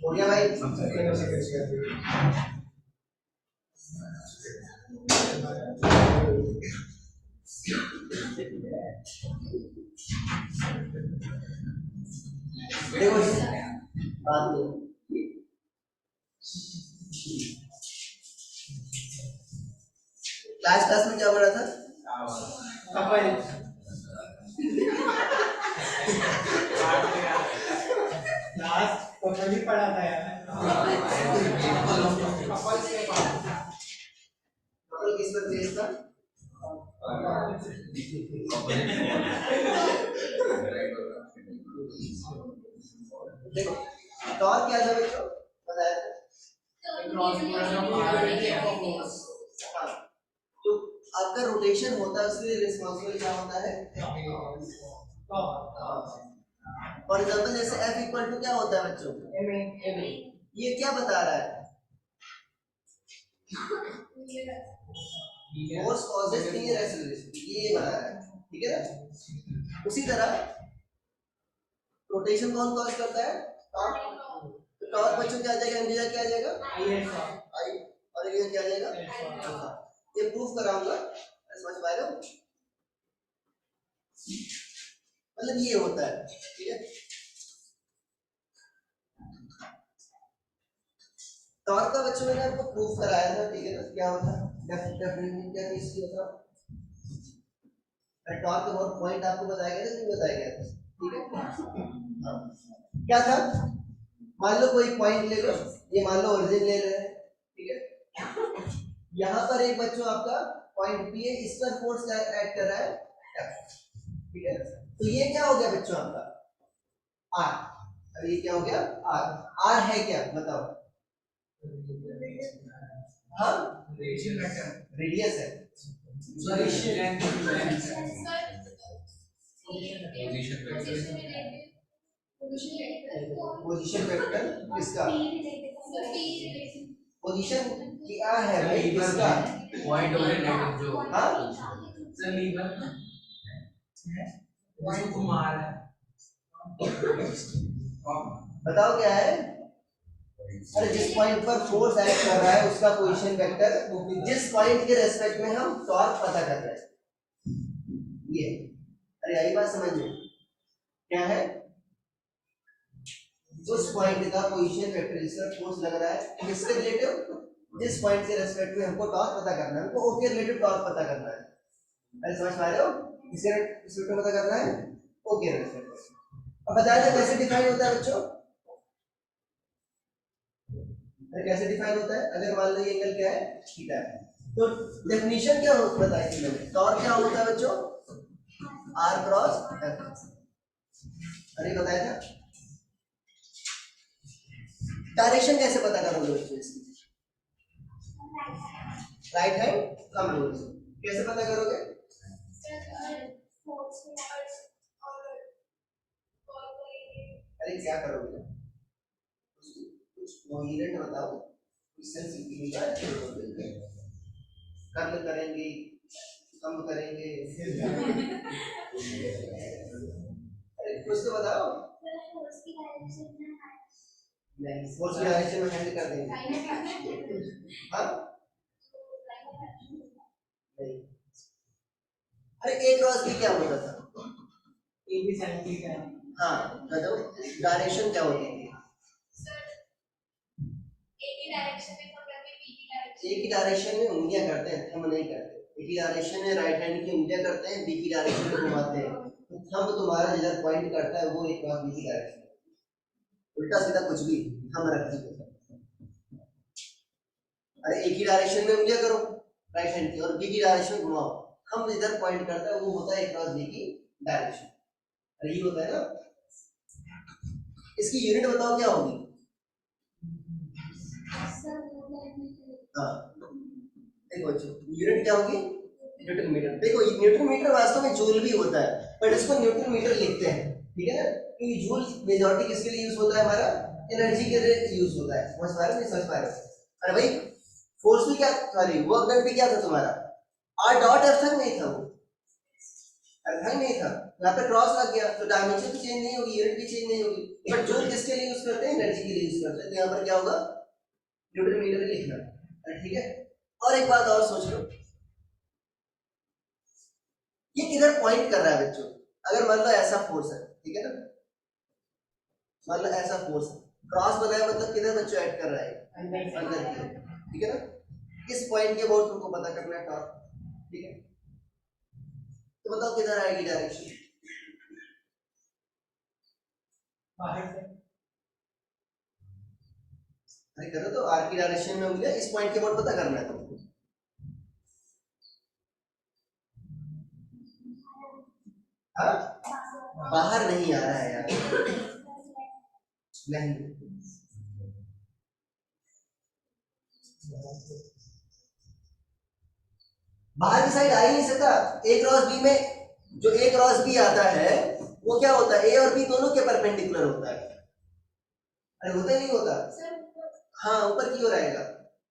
हो गया भाई। देखो बात क्लास में क्या हो रहा था? कपल पढ़ा था यार। कपल किस पर बेस था? देखो टॉर्क क्या था बच्चों? बताया था। तो आपका रोटेशन होता है उसके लिए रिस्पांसिबल क्या होता है? फॉर एग्जांपल जैसे F इक्वल टू क्या होता है बच्चों? ये क्या बता रहा है? फोर्स कॉजेस लीनियर एक्सीलरेशन, ये बता रहा है। ठीक है, उसी तरह रोटेशन कौन कॉज करता है? टॉर्क। तो टॉर्क बच्चों क्या आ जाएगा? एनर्जी क्या आ जाएगा? आई। और ये क्या आ जाएगा? अल्फा। ये प्रूफ कराऊंगा, समझ पा रहे हो? मतलब ये होता है। ठीक है, टॉर्क का बच्चों मैंने आपको प्रूफ कराया था। ठीक है ना, क्या होता है? डेफिनेटली क्या चीज की होता है? टॉर्क का बहुत पॉइंट आपको बताया गया, नहीं बताया गया? ठीक है, क्या था? मान लो कोई पॉइंट ले लो, ये मान लो ओरिजिन ले रहे हैं। ठीक है, यहाँ पर एक बच्चों आपका पॉइंट बी है, इस पर फोर्स एक्ट कर रहा है F। ठीक है, तो ये क्या हो गया बच्चों आपका? आर। अब ये क्या हो गया? आर। आर है क्या बताओ? हाँ, रेडियस है। पोजीशन वेक्टर किसका? पोजीशन क्या है भाई किसका? पॉइंट ओरिएंटेड जो। हाँ, बताओ क्या है? अरे जिस पॉइंट पर फोर्स एक्ट कर रहा है उसका पोजीशन वेक्टर, जिस पॉइंट के रेस्पेक्ट में हम टॉर्क पता कर रहे हैं, ये। अरे यही बात समझ में क्या है? उस पॉइंट का पोजीशन वेक्टर जिसका फोर्स लग रहा है किसके रिलेटिव? जिस पॉइंट के रेस्पेक्ट में हमको टॉर्क पता करना है, हमको O के रिलेटिव टॉर्क पता करना है। अरे समझ पा रहे हो? किसके रिलेटिव पता करना है? O के रेस्पेक्ट में। अब बताया था कैसे डिफाइन होता है बच्चों? कैसे डिफाइन होता है? अगर मान लो ये एंगल क्या है? थीटा है, तो डेफिनेशन क्या होता है बताइए थी मैंने? टॉर्क क्या होता है बच्चों? R cross F। अरे बताया था। डायरेक्शन कैसे पता करोगे बच्चों इसकी? राइट हैंड थंब रूल से। कैसे पता करोगे? अरे क्या करोगे? कुछ कोहेरेंट बताओ, सेंस कर्ल करेंगे, कम करेंगे। अरे कुछ तो बताओ। नहीं, फोर्स की डायरेक्शन में हैंडल कर देंगे। हाँ, नहीं। अरे ए क्रॉस बी क्या होता था? A B sine theta. हाँ, बताओ डायरेक्शन क्या होती थी? एक ही डायरेक्शन में उंगलियां करते हैं, थंब नहीं करते। एक ही डायरेक्शन में राइट हैंड की उंगलियां करते हैं, बी की डायरेक्शन में घुमाते हैं। तो थंब तुम्हारा जिधर पॉइंट करता है वो एक बार बी की डायरेक्शन में, उल्टा सीधा कुछ भी थंब रखती है। अरे एक ही डायरेक्शन में उंगलियां करो राइट हैंड की और बी की डायरेक्शन में घुमाओ, हम इधर पॉइंट करते हैं वो होता है क्रॉस बी की डायरेक्शन, यही होता है ना। इसकी यूनिट बताओ क्या होगी? हाँ देखो यूनिट क्या होगी? Newton metre. देखो न्यूटन मीटर वास्तव में जूल भी होता है, बट इसको न्यूटन मीटर लिखते हैं, ठीक है ना, क्योंकि जूल मेजॉरिटी किसके लिए यूज होता है? हमारा एनर्जी के लिए यूज होता है। समझ पा रहे हो? नहीं समझ पा रहे हो? अरे भाई फोर्स भी क्या, सॉरी वर्क डन भी क्या था तुम्हारा? आर डॉट एफ तक नहीं था, वो अर्थाई नहीं था, यहाँ पे क्रॉस लग गया तो डायमेंशन तो चेंज नहीं होगी, यूनिट भी चेंज नहीं होगी, बट जूल किसके लिए यूज करते हैं? एनर्जी के लिए यूज करते हैं। तो यहाँ पर क्या होगा? न्यूटन मीटर लिखना, ठीक है। और एक बात और सोच लो, ये किधर पॉइंट कर रहा है बच्चों? अगर मान लो ऐसा फोर्स है, ठीक है ना, मान लो ऐसा फोर्स है, क्रॉस बनाया मतलब किधर बच्चों ऐड कर रहा है? अंदर की, ठीक है ना। किस पॉइंट के अबाउट तुमको पता करना है टॉर्क, ठीक है, तो बताओ किधर आएगी डायरेक्शन? अरे करो तो, आर की डायरेक्शन में होंगे, इस पॉइंट के अबाउट पता करना है तुमको। हाँ बाहर नहीं आ रहा है यार, नहीं बाहर की साइड आ ही नहीं सकता। ए क्रॉस बी में जो ए क्रॉस बी आता है वो क्या होता है? ए और बी दोनों के परपेंडिकुलर होता है। अरे होता ही नहीं होता? हाँ ऊपर की ओर आएगा।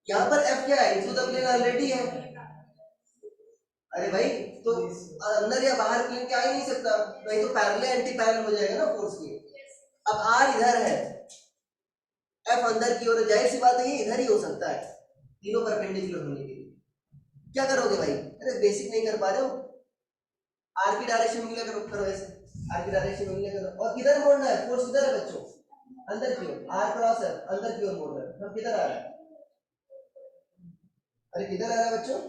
यहाँ पर एफ क्या है? इनटू द प्लेन ऑलरेडी है। अरे भाई तो अंदर या बाहर प्लेन क्या ही नहीं सकता, नहीं तो पैरेलल एंटी पैरेलल हो जाएगा ना फोर्स की। अब आर इधर है, एफ अंदर की ओर, जाहिर सी बात है ये इधर ही हो सकता है, तीनों परपेंडिकुलर होने के लिए। क्या करोगे भाई? अरे बेसिक नहीं कर पा रहे हो, आर की डायरेक्शन में करो, करो ऐसे, आर की डायरेक्शन में करो, और किधर मोड़ना है? फोर्स किधर है बच्चों? अंदर की ओर, आर क्रॉस है, अंदर की ओर मोड़ रहा है, हम किधर आ रहा है? अरे किधर आ रहा है बच्चों?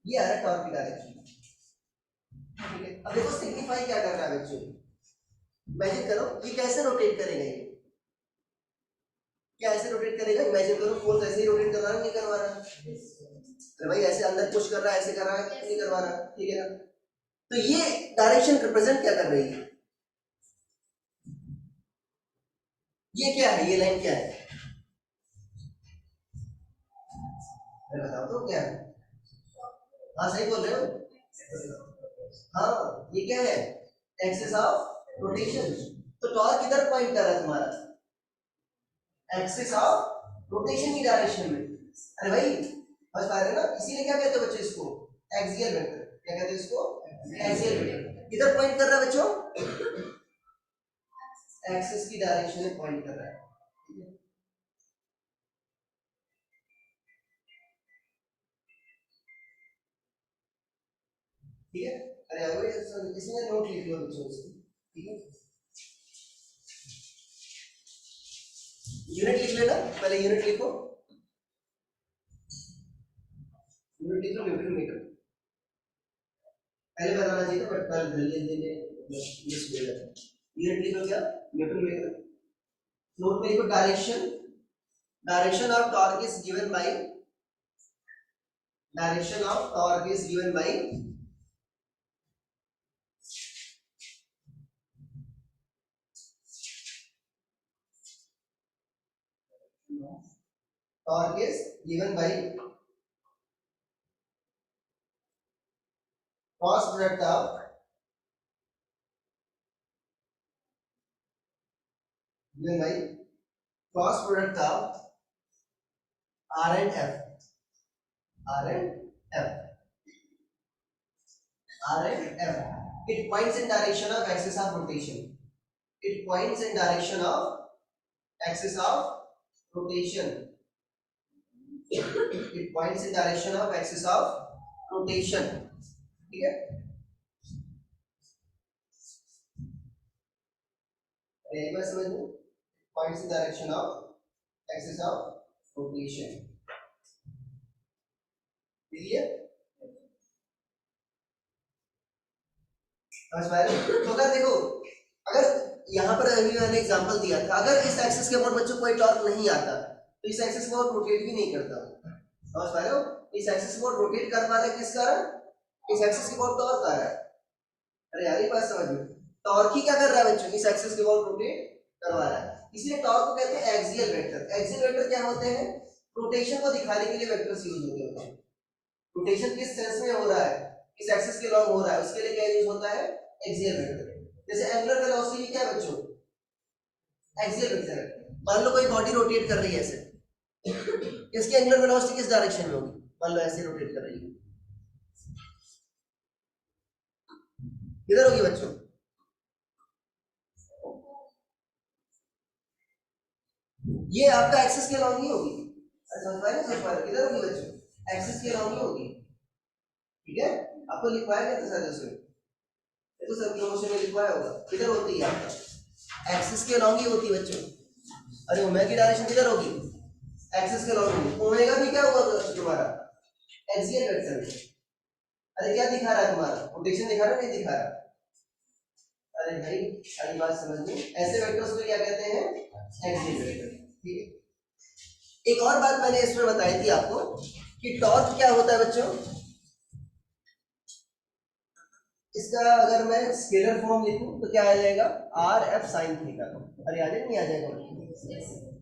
ये आ रहा है टॉर्क की डायरेक्शन, ठीक है। अब देखो सिग्निफाई क्या कर रहा है बच्चों, इमेजिन करो ये कैसे रोटेट करेगा, ये क्या ऐसे रोटेट करेगा? इमेजिन करो फोर्स ऐसे ही रोटेट कर रहा है, नहीं करवा रहा है? अरे भाई ऐसे अंदर पुश कर रहा है, ऐसे कर रहा है, नहीं करवा रहा है, ठीक है ना। तो ये डायरेक्शन रिप्रेजेंट क्या कर रही है? ये क्या है? ये लाइन क्या है? बताओ तो क्या है? हाँ सही बोल रहे हो। हाँ ये क्या है? Axis of rotation. तो टॉर्क किधर पॉइंट कर रहा है तुम्हारा? एक्सिस ऑफ रोटेशन की डायरेक्शन में। अरे भाई समझ पा रहे हो ना, इसीलिए क्या कहते हो बच्चों इसको? Axial vector. क्या कहते हैं इसको? Axial vector. किधर पॉइंट कर रहा है बच्चों? एक्सिस की डायरेक्शन में पॉइंट कर रहा है, ठीक है। अरे अगर इसमें नोट लिख लो बच्चों इसको, ठीक है। यूनिट लिख लेना, पहले यूनिट लिखो, यूनिट लिख लो न्यूटन मीटर। पहले बनाना चाहिए था बट कल जल्दी जल्दी मिस हो गया। यूनिट लिख लो क्या? Newton metre. नोट में लिखो direction, direction of torque is given by, direction of torque is given by torque is given by cross product of given by cross product of R and F, R and F, R and F. It points in direction of axis of rotation. It points in direction of axis of rotation. It points in direction of axis of rotation. ठीक है? एक बार समझ लो, points in direction of axis of rotation. Clear? समझ पा रहे हो? तो अगर देखो, अगर यहाँ पर अभी मैंने एग्जांपल दिया था, अगर इस एक्सिस के ऊपर बच्चों कोई टॉर्क नहीं आता तो इस एक्सिस को रोटेट भी नहीं करता। समझ पा रहे हो? इस एक्सिस को रोटेट कर पा रहा है किस कारण, इस एक्सिस के अबाउट टॉर्क आ रहा है। अरे यार ये बात समझ में, टॉर्क ही क्या कर रहा है बच्चों, इस एक्सिस के अबाउट रोटेट करवा रहा है, इसलिए टॉर्क को कहते हैं एक्सियल वेक्टर। एक्सियल वेक्टर क्या होते हैं, रोटेशन को दिखाने के लिए वेक्टर्स यूज होते हैं। रोटेशन किस सेंस में हो रहा है, किस एक्सिस के लॉन्ग हो रहा है, उसके लिए क्या यूज होता है, एक्सियल वेक्टर। जैसे एंगुलर वेलोसिटी क्या है बच्चों, एक्सियल वेक्टर है। मान लो कोई बॉडी रोटेट कर रही है ऐसे, इसकी एंगुलर वेलोसिटी किस डायरेक्शन में होगी, मान लो ऐसे रोटेट कर रही है, किधर होगी बच्चों, ये आपका एक्सिस के लॉन्ग ही होगी। समझ पाए ना, समझ पाए, किधर होगी बच्चों, एक्सिस के लॉन्ग ही होगी। ठीक है, आपको लिखवाया गया था सर इसमें, देखो सर क्वेश्चन में लिखवाया होगा, किधर होती है आपका, एक्सिस के लॉन्ग ही होती है बच्चों। अरे ओमेगा की डायरेक्शन किधर होगी, एक्सिस के लॉन्ग होगी। ओमेगा भी क्या होगा तुम्हारा, एक्सियल वेक्टर। अरे क्या दिखा रहा है तुम्हारा, रोटेशन दिखा रहा है, नहीं दिखा रहा। अरे भाई सारी बात समझ में, ऐसे वेक्टर्स को क्या कहते हैं, एक्सियल वेक्टर। ठीक है, एक और बात मैंने इसमें बताई थी आपको कि टॉर्क क्या होता है बच्चों, इसका अगर मैं स्केलर फॉर्म लिखूं तो क्या आ जाएगा, आर एफ साइन थीटा। अरे आ जाएगा, नहीं आ जाएगा,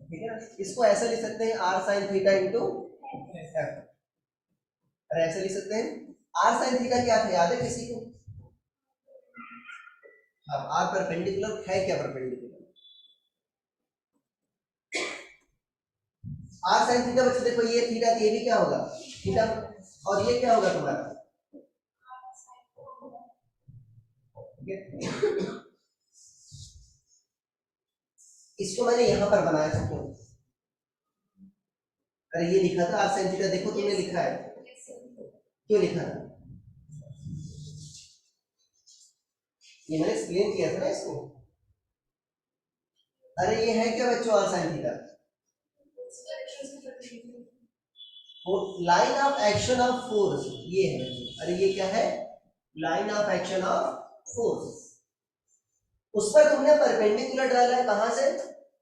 ठीक है ना। इसको ऐसा लिख सकते हैं R sine theta into F. अरे ऐसे लिख सकते हैं, आर साइन थीटा क्या था याद है किसी को, अब आर परपेंडिकुलर है क्या, परपेंडिकुलर आर साइन थीटा बच्चे देखो, ये थीटा ये भी क्या होगा थीटा, और ये क्या होगा तुम्हारा, इसको मैंने यहां पर बनाया था क्यों, अरे ये लिखा था आर साइन थीटा, देखो तुमने लिखा है, क्यों लिखा था, ये मैंने एक्सप्लेन किया था ना इसको। अरे ये है क्या बच्चों R sine theta, line of action of force, ये है बच्चों। अरे ये क्या है, line of action of force, उस पर तुमने परपेंडिकुलर डाला है, कहां से,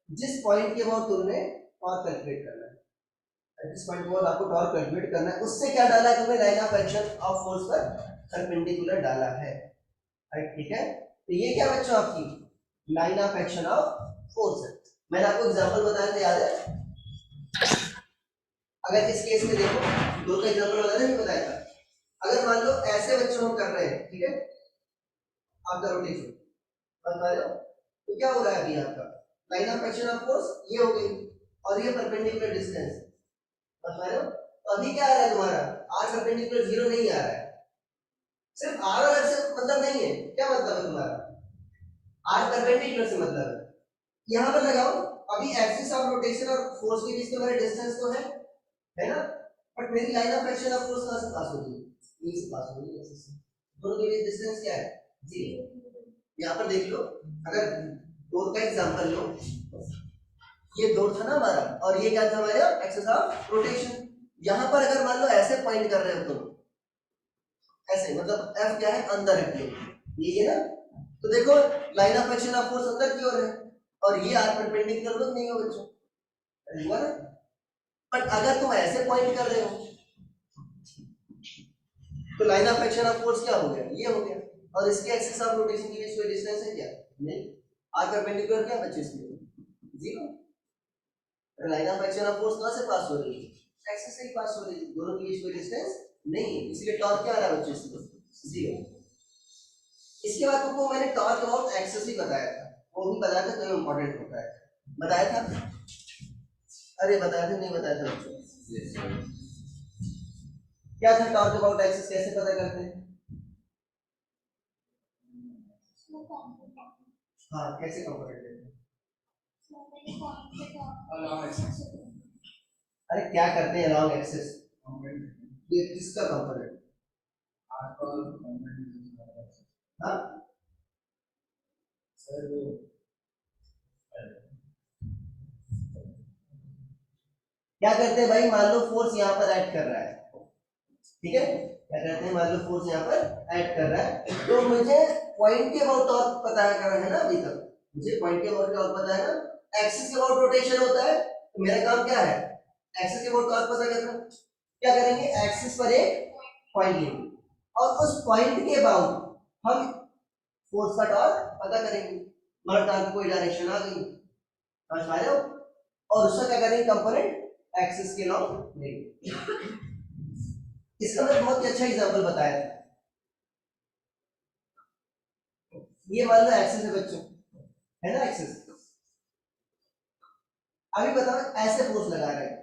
जिस पॉइंट के बाद तुमने टॉर्क कैलकुलेट करना है, जिस पॉइंट के बाद आपको टॉर्क कैलकुलेट करना है, उससे क्या डाला है तुमने, line of action of force पर परपेंडिकुलर डाला है। ठीक है, तो ये क्या बच्चों आपकी line of action of force है। मैंने आपको एग्जांपल बताया था याद है, अगर इस केस में देखो, दो का एग्जांपल बताया नहीं बताया था, अगर मान लो ऐसे बच्चों हम कर रहे हैं, ठीक है, आपका रोटेशन बता रहे हो, तो क्या हो रहा है अभी आपका line of action of force ये हो गई, और ये परपेंडिकुलर डिस्टेंस बता रहे हो, तो अभी क्या आ रहा है तुम्हारा, आर परपेंडिकुलर 0 नहीं आ रहा है, सिर्फ आर और एफ से मतलब नहीं है, क्या मतलब है तुम्हारा, आर परपेंडिकुलर से मतलब है, यहां पर लगाओ, अभी एक्सिस ऑफ रोटेशन और फोर्स के बीच में मेरा डिस्टेंस तो है ना, बट मेरी line of action of force कहां से पास होगी, यहीं से पास होगी, एक्सिस से, दोनों के बीच डिस्टेंस क्या है, 0। यहां पर देख लो, अगर डोर का एग्जांपल लो, ये डोर था ना हमारा, और ये क्या था हमारा एक्सिस ऑफ रोटेशन, यहां पर अगर मान लो ऐसे पॉइंट कर रहे हो तुम, ऐसे मतलब एफ क्या है, अंदर है प्लेन, ये ना, तो देखो line of action of force अंदर की ओर है, और ये आर परपेंडिकुलर तो नहीं हो बच्चों, हुआ ना। बट अगर तुम ऐसे पॉइंट कर रहे हो तो line of action of force क्या हो गया, ये हो गया, और इसके एक्सिस ऑफ रोटेशन के बीच कोई डिस्टेंस है क्या, नहीं, आर परपेंडिकुलर क्या बच्चे इसमें, 0। Line of action of force कहां से पास हो रही है, एक्सिस से ही पास हो रही है, दोनों के बीच कोई डिस्टेंस नहीं है, इसलिए टॉर्क क्या आ रहा है बच्चे इसमें, 0। इसके बाद तुमको मैंने टॉर्क अबाउट एक्सिस ही बताया था, वो भी बताया था, क्यों इंपॉर्टेंट होता है, बताया था, अरे बताया था नहीं बताया था बच्चों, क्या था टॉर्क अबाउट एक्सिस, कैसे पता करते हैं, हाँ कैसे कंपोनेंट लेते हैं, अरे क्या करते हैं अलॉन्ग एक्सिस, ये किसका कंपोनेंट, हाँ सर वो क्या करते हैं भाई, मान लो फोर्स यहाँ पर ऐड कर रहा है, ठीक है, क्या करते हैं, मान लो फोर्स यहाँ पर ऐड कर रहा है, तो मुझे पॉइंट के अबाउट टॉर्क पता करना है ना, अभी तक मुझे पॉइंट के अबाउट टॉर्क पता है ना, एक्सिस के अबाउट रोटेशन होता है, तो मेरा काम क्या है, एक्सिस के अबाउट टॉर्क पता करना, क्या करेंगे, एक्सिस पर एक पॉइंट लेंगे और उस पॉइंट के बाद हम फोर्स का टॉर्क पता करेंगे। मतलब टॉर्क की कोई डायरेक्शन आ गई, समझ पा रहे हो, और उसका क्या करेंगे, कंपोनेंट एक्सिस के लॉन्ग लेंगे। इसका मैं बहुत ही अच्छा एग्जांपल बताया था। ये मान लो एक्सिस है बच्चों, है ना एक्सिस। अभी बताओ ऐसे फोर्स लगा रहे हैं,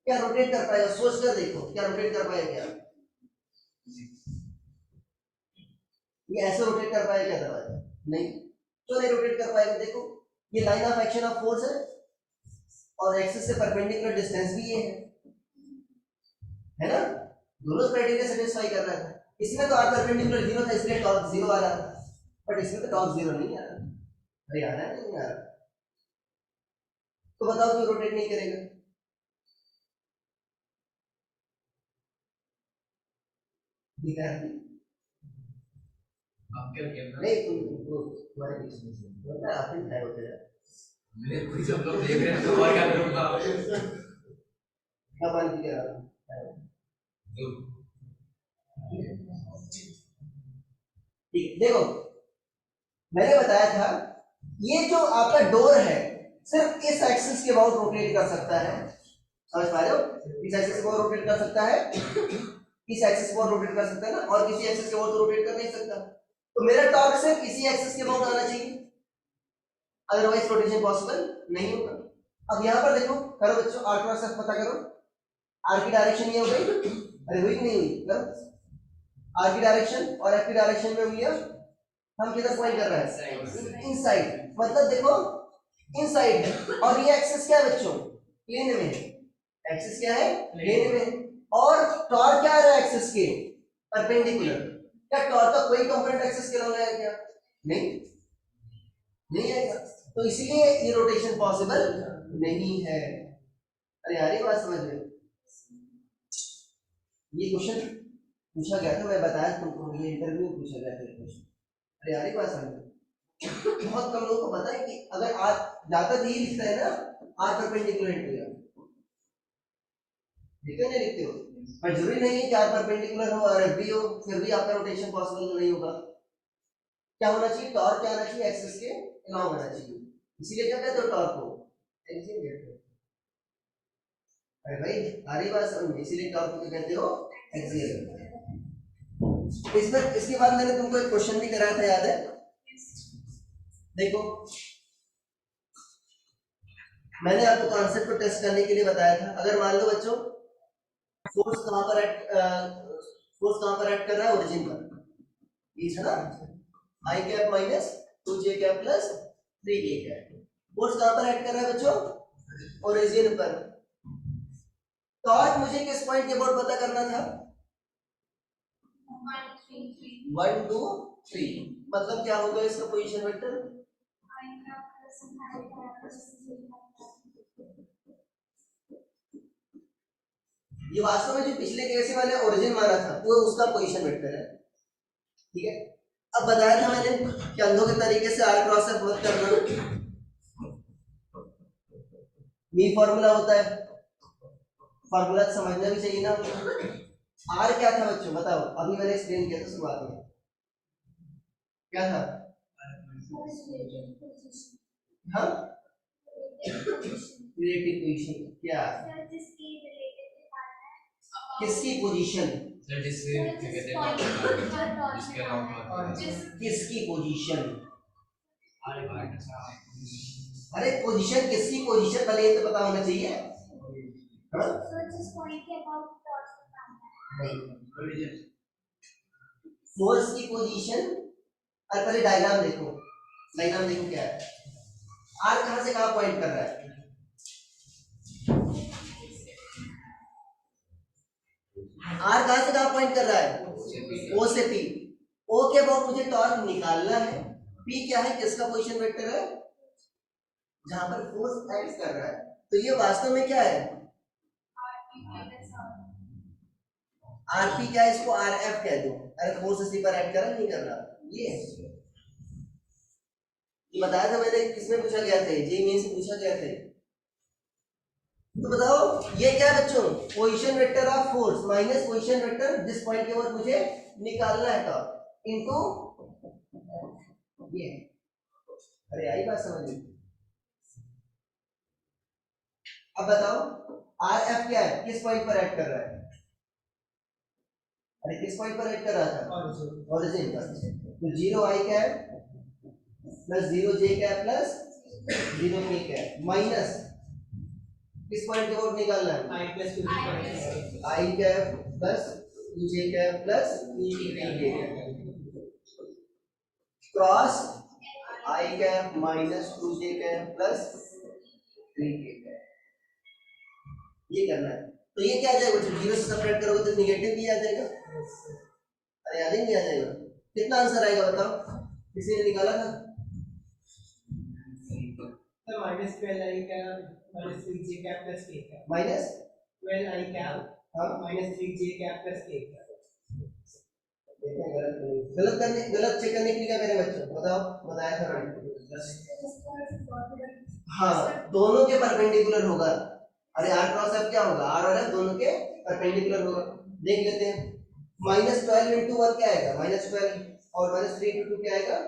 क्या रोटेट कर पाएगा, सोच कर देखो, क्या रोटेट कर पाएगा, क्या ये ऐसे रोटेट कर पाएगा, क्या दरवाजा, नहीं, तो नहीं रोटेट कर पाएगा। देखो ये line of action of force है और एक्सिस से परपेंडिकुलर डिस्टेंस भी ये है ना, दोनों क्राइटेरिया सेटिस्फाई कर रहा है। इसमें तो आर परपेंडिकुलर 0 था इसलिए टॉर्क 0 आ रहा, बट इसमें तो टॉर्क 0 नहीं आ रहा। अरे आ रहा है नहीं आ रहा, तो बताओ क्यों रोटेट नहीं करेगा। आप क्या कहना नहीं तुम तुम्हारे बीच में से वरना आप ही खाए होते हैं। मेरे कुछ हम लोग देख रहे हैं तो और क्या करूंगा क्या बात की यार, ठीक देखो मैंने बताया था ये जो आपका डोर है सिर्फ इस एक्सिस के अबाउट रोटेट कर सकता है, समझ पा रहे हो, इस एक्सिस के अबाउट रोटेट कर सकता है, इस एक्सिस के अबाउट रोटेट कर सकता है ना, और किसी एक्सिस के अबाउट रोटेट कर नहीं सकता। तो मेरा टॉर्क सिर्फ इसी एक्सिस के अबाउट आना चाहिए, अदरवाइज रोटेशन पॉसिबल नहीं होगा। अब यहां पर देखो, करो बच्चों, आर क्रॉस एफ पता करो, आर की डायरेक्शन ये हो गई, अरे हुई कि नहीं हुई, करो आर की डायरेक्शन और एफ की डायरेक्शन में हुई है, हम किधर पॉइंट कर रहे हैं, इनसाइड, मतलब देखो इनसाइड है, और ये एक्सिस क्या है बच्चों, प्लेन में, एक्सिस क्या है, प्लेन में, और टॉर्क क्या आ रहा है एक्सिस के परपेंडिकुलर, क्या टॉर्क का कोई कंपोनेंट एक्सिस के लंब है क्या, नहीं नहीं आएगा, तो इसलिए ये रोटेशन पॉसिबल नहीं है। अरे यार ये बात समझ में, ये क्वेश्चन पूछा गया था, मैं बताया तुमको, ये इंटरव्यू में पूछा गया था क्वेश्चन। अरे यार ये बात समझ में, बहुत कम लोगों को पता है कि अगर आप ज्यादा यही लिखता है ना, आर परपेंडिकुलर टू या लिखते नहीं लिखते हो, पर जरूरी नहीं है कि आर परपेंडिकुलर हो और एफ भी हो, फिर भी आपका रोटेशन पॉसिबल नहीं होगा। क्या होना चाहिए, टॉर्क क्या होना चाहिए, एक्सिस के अलाउ होना चाहिए, इसीलिए क्या कहते हो टॉर्क को एक्सिस कहते हो। अरे भाई आ रही बात समझ में, इसीलिए टॉर्क को क्या कहते हो, एक्सियल। इसमें इसके बाद मैंने तुमको एक क्वेश्चन भी कराया था, याद है, देखो मैंने आपको कॉन्सेप्ट को टेस्ट करने के लिए बताया था। अगर मान लो बच्चों फोर्स कहां पर एक्ट कर रहा है, ओरिजिन पर, ये है ना, I cap minus 2j cap plus 3k cap, force कहां पर एक्ट कर रहा है बच्चों, ओरिजिन पर। टॉर्क मुझे किस पॉइंट के अबाउट पता करना था, 1 2 3, मतलब क्या होगा इसका पोजीशन वेक्टर, ये वास्तव में जो पिछले केस में मैंने ओरिजिन माना था वो उसका पोजीशन वेक्टर है, ठीक है। अब बताया था मैंने कि अंधों के तरीके से आर क्रॉस एफ मत करना, मी फॉर्मूला होता है, फॉर्मूला समझना भी चाहिए ना। आर क्या था बच्चों बताओ, अभी मैंने एक्सप्लेन किया था शुरुआत में, क्या था, हाँ रिलेटिव पोजीशन, क्या किसकी पोजीशन, किसकी पोजीशन, अरे पोजीशन किसकी पोजीशन, पहले ये तो पता होना चाहिए, हाँ फोर्स की पोजीशन, और पहले डायग्राम देखो, डायग्राम देखो क्या है, आर कहां से कहां पॉइंट कर रहा है, आर कहां से कहां पॉइंट कर रहा है, ओ से पी, ओ के बाद मुझे टॉर्क निकालना है, पी क्या है, किसका पोजीशन वेक्टर है, जहां पर फोर्स एक्ट कर रहा है, तो ये वास्तव में क्या है, आरपी क्या है, इसको आर एफ कह दो, अरे फोर्स इसी पर एक्ट कर रहा नहीं कर रहा, ये बताया था मैंने, किसमें पूछा गया था, जे में से पूछा गया था, तो बताओ ये क्या है बच्चों, position vector of force minus position vector जिस पॉइंट के ऊपर मुझे निकालना है था इनटू ये। अरे आई बात समझ में। अब बताओ आर एफ क्या है, किस पॉइंट पर ऐड कर रहा है, अरे किस पॉइंट पर ऐड कर रहा था, ओरिजिन पर। तो जीरो आई क्या है प्लस जीरो जे क्या है प्लस जीरो के क्या है माइनस किस पॉइंट के ऊपर निकालना है, आई प्लस टू आई क्या है प्लस जे क्या है प्लस क्रॉस आई क्या है माइनस टू जे क्या है प्लस थ्री के क्या है, ये करना है। तो ये क्या आ जाएगा बच्चों, जीरो से सब्ट्रैक्ट करोगे तो निगेटिव भी आ जाएगा, अरे याद ही नहीं आ जाएगा। कितना आंसर आएगा बताओ, किसी ने निकाला था, सर माइनस 12 आई क्या माइनस 3 जे क्या प्लस के क्या माइनस 12 आई क्या हाँ माइनस 3 जे क्या प्लस के क्या। देखो गलत चेक करने के लिए क्या करें बच्चों, बताओ बताया था मैंने। हाँ दोनों के परपेंडिकुलर होगा, अरे आर क्रॉस एफ क्या होगा, आर और एफ दोनों के परपेंडिकुलर होगा। देख लेते हैं माइनस 12 इंटू 1 क्या आएगा माइनस 12 और माइनस 3 इंटू 2 क्या आएगा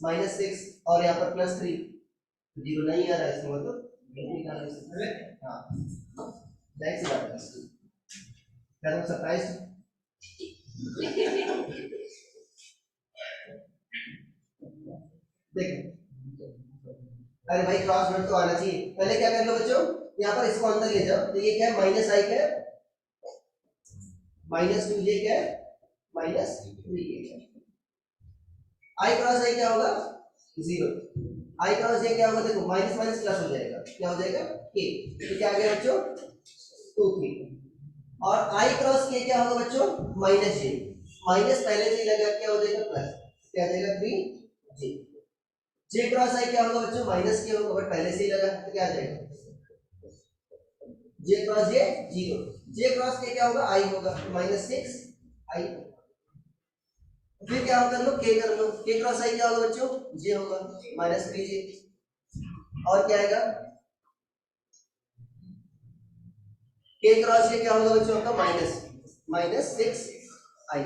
माइनस 6 और यहाँ पर प्लस 3, जीरो नहीं आ रहा है इसका मतलब नहीं निकालना है। हाँ नेक्स्ट बात है क्या तुम सरप्राइज देखो, अरे भाई क्रॉस डॉट तो आना चाहिए, पहले क्या कर लो बच्चों, यहाँ पर इसको अंदर ले जाओ, तो ये क्या है माइनस आई क्या है माइनस टू जे क्या है माइनस थ्री के क्या है, आई क्रॉस आई क्या होगा जीरो, आई क्रॉस जे क्या होगा देखो माइनस माइनस प्लस हो जाएगा, क्या हो जाएगा के, तो क्या आ गया बच्चों 2 3, और आई क्रॉस के क्या होगा बच्चों माइनस जे, माइनस पहले से ही लगा क्या हो जाएगा प्लस, क्या आ जाएगा 3 जे, जे क्रॉस आई क्या होगा बच्चों माइनस के होगा बट पहले से ही लगा तो क्या आ जाएगा जे क्रॉस जे जीरो, जे क्रॉस के क्या होगा आई होगा माइनस 6 आई, फिर क्या कर लो के कर लो, के क्रॉस आई क्या होगा बच्चों जे होगा माइनस 3 जे, और क्या आएगा के क्रॉस ये क्या होगा बच्चों आपका माइनस 6 आई,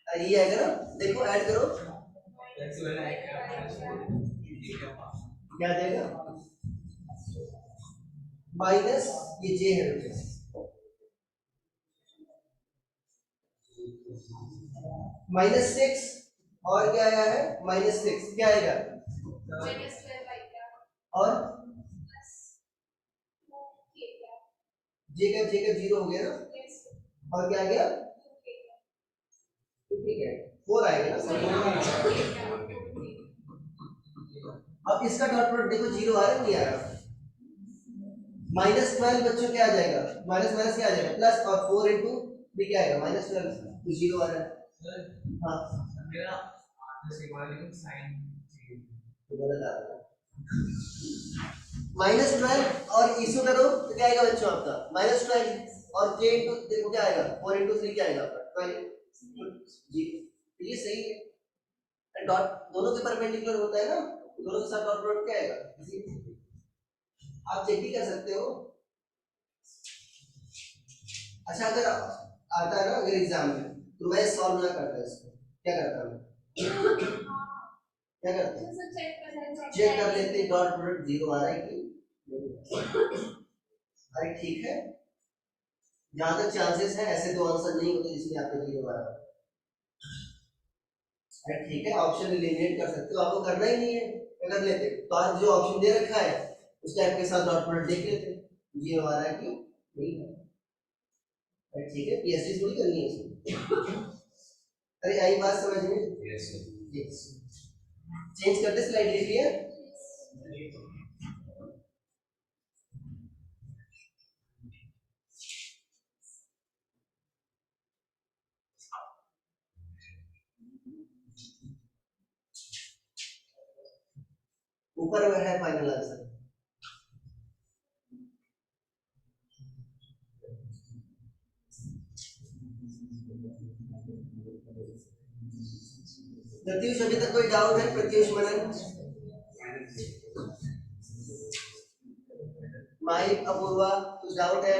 ये आएगा ना, देखो ऐड करो क्या आ जाएगा माइनस ये जे है माइनस 6 और क्या आया है माइनस 6 क्या आएगा और जे का जीरो हो गया ना, और क्या आ गया ठीक है 4 आएगा ना। अब इसका डॉट प्रोडक्ट देखो जीरो आ रहा है नहीं आ रहा, माइनस 12 बच्चों क्या आ जाएगा माइनस माइनस क्या आ जाएगा प्लस, और 4 इंटू भी क्या आएगा माइनस 12 तो जीरो आ रहा है। हाँ मेरा आठ से वाले को साइन तो गलत आ रहा है माइनस 12 और इशू करो तो क्या आएगा बच्चों आपका माइनस 12 और जे इंटू देखो क्या आएगा 4 इंटू 3 क्या आएगा आपका 12 जी, तो ये सही है, डॉट दोनों के परपेंडिकुलर होता है ना, दोनों के साथ डॉट प्रोडक्ट क्या आएगा, आप चेक भी कर सकते हो। अच्छा अगर आता है ना अगर एग्जाम में तो मैं सॉल्व ना करता इसको, क्या करता मैं क्या करते चेक कर लेते डॉट प्रोडक्ट जीरो आ रहा है कि नहीं। अरे ठीक है जहां तक चांसेस है ऐसे दो आंसर नहीं होते जिसमें आपका जीरो आ रहा है, अरे ठीक है ऑप्शन एलिमिनेट कर सकते हो, आपको करना ही नहीं है कर लेते, तो आज जो ऑप्शन दे रखा है उस टाइप के साथ डॉट प्रोडक्ट देख लेते जीरो आ रहा है कि नहीं है, अरे ठीक है पीएचडी थोड़ी करनी है इसमें। अरे आई बात समझ में, यस चेंज करते स्लाइड लिख लिया, ऊपर में है फाइनल आंसर। प्रत्युष अभी तक कोई डाउट है प्रत्युष मनन माहिर, अपूर्वा, कुछ डाउट है?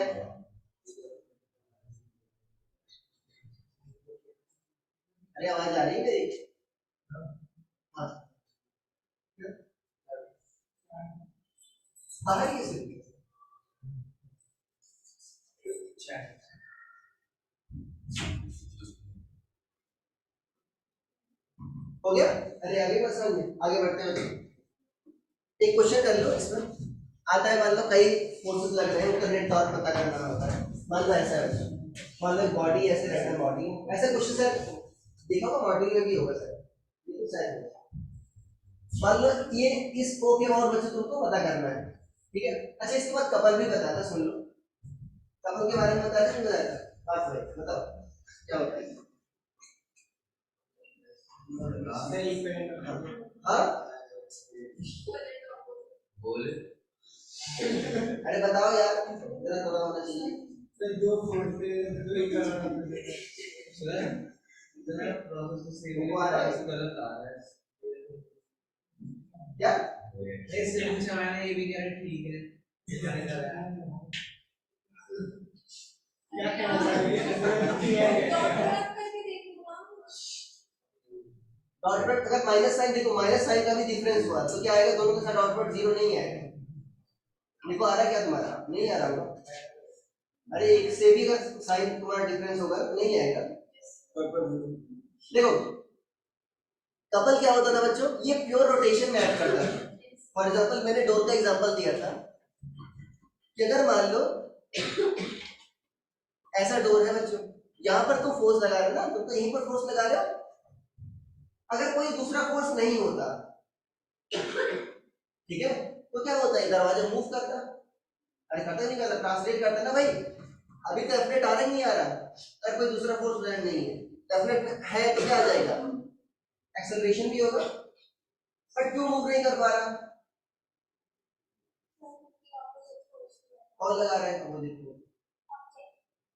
अरे आवाज आ रही है मेरी? हाँ, बाहर ही है। हो गया? अरे आगे बस आगे बढ़ते हैं। एक क्वेश्चन कर लो इसमें। आता है, मान लो कई फोर्सेस लग रहे हैं, उनका नेट टॉर्क पता करना होता है। मान लो ऐसा है, मान लो बॉडी ऐसे रहता है, बॉडी ऐसा क्वेश्चन सर देखा होगा, मॉड्यूल में भी होगा सर, ये कुछ ऐसा है। मान लो ये इस ओ के और बच्चों तुमको पता करना है, ठीक है? अच्छा, इसके बाद कपल भी बताता, सुन लो। कपल के बारे में बताते नहीं बताता? बात भाई बताओ क्या होता है? हाँ बोले, अरे बताओ यार, जरा थोड़ा होना चाहिए। सर दो फोर्सेस दो इक्वेशन सर इतना प्रोसेस से वो आ रहा है, गलत आ रहा है क्या? इससे पूछा मैंने, ये भी कह रहा ठीक है, क्या कहना डॉट डॉट अगर माइनस साइन, देखो माइनस साइन का भी डिफरेंस हुआ तो क्या आएगा? दोनों के साथ डॉट डॉट जीरो नहीं आएगा। देखो आ रहा क्या तुम्हारा? नहीं आ रहा होगा। अरे एक से भी अगर साइन तुम्हारा डिफरेंस होगा तो नहीं आएगा। देखो कपल क्या होता था बच्चों, ये प्योर रोटेशन में ऐड करता है। फॉर एग्जांपल मैंने डोर का एग्जांपल दिया था कि अगर मान लो ऐसा डोर है बच्चों, यहाँ पर तुम फोर्स लगा रहे हो ना, तुम तो यहीं पर फोर्स लगा रहे हो। अगर कोई दूसरा फोर्स नहीं होता, ठीक है, तो क्या होता है? दरवाजा मूव करता, अरे करता नहीं करता, ट्रांसलेट करता ना भाई। अभी तो एफनेट आ रहा नहीं आ रहा, अगर कोई दूसरा फोर्स नहीं है, एफनेट है तो क्या आ जाएगा? एक्सेलरेशन भी होगा। पर क्यों मूव नहीं कर पा रहा? कौन लगा रहा है अपोजिट फोर्स?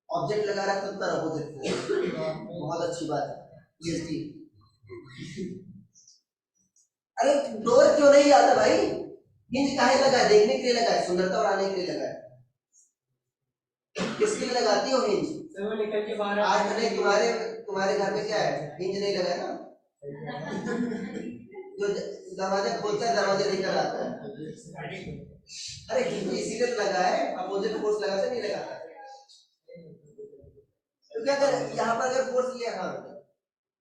ऑब्जेक्ट लगा रहा है खुद पर अपोजिट फोर्स। बहुत अच्छी बात है, पीएचडी। अरे डोर क्यों नहीं आता भाई? हिंज काहे लगा है? देखने के लिए लगा है, सुंदरता बढ़ाने के लिए लगा है। किसके लिए लगाती हो हिंज? वो निकल के बाहर आज मैंने तुम्हारे घर में क्या है, हिंज नहीं लगा है ना? जो दरवाजा खोलता है दरवाजा लेकर आता है। अरे हिंज इसीलिए तो लगा है, अपोजिट फोर्स लगा से नहीं लगाता। तो क्या कर, यहाँ पर अगर फोर्स लिया, हाँ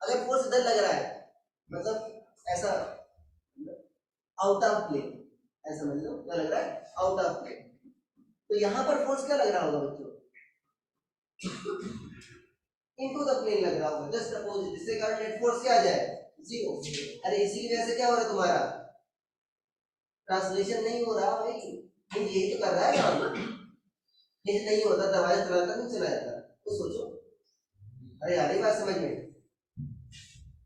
अगर फोर्स इधर लग रहा है, मतलब ऐसा आउट ऑफ प्लेन, ऐसा समझ लो क्या लग रहा है? Out of plane. तो यहाँ पर फोर्स क्या लग रहा होगा बच्चों? इनटू द प्लेन लग रहा होगा, जस्ट अपोजिट, जिससे कारण नेट फोर्स क्या आ जाए? जीरो। अरे इसी की वजह से क्या हो रहा है तुम्हारा? ट्रांसलेशन नहीं हो रहा भाई। यही तो कर रहा है काम। ये नहीं होता दरवाजा चलाता नहीं चला जाता, तो सोचो। अरे यार ये बात समझ में।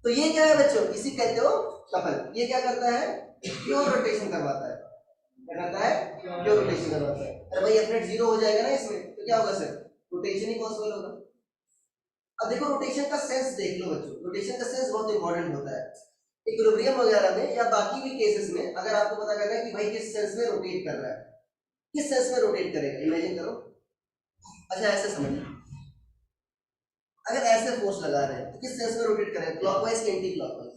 तो ये क्या है बच्चों? इसी कहते हो कपल। ये क्या करता है? प्योर रोटेशन करवाता है। क्या करता है? प्योर रोटेशन करवाता है। अरे भाई एफनेट जीरो हो जाएगा ना इसमें, तो क्या होगा सर? रोटेशन ही पॉसिबल होगा। अब देखो रोटेशन का सेंस देख लो बच्चों, रोटेशन का सेंस बहुत इंपॉर्टेंट होता है। इक्विलिब्रियम वगैरह में या बाकी भी केसेस में अगर आपको पता करना है कि भाई किस सेंस में रोटेट कर रहा है, किस सेंस में रोटेट करेगा, इमेजिन करो। अच्छा ऐसे समझिए, अगर ऐसे फोर्स लगा रहे हैं तो किस सेंस में रोटेट करेगा? क्लॉकवाइज कि एंटी क्लॉकवाइज?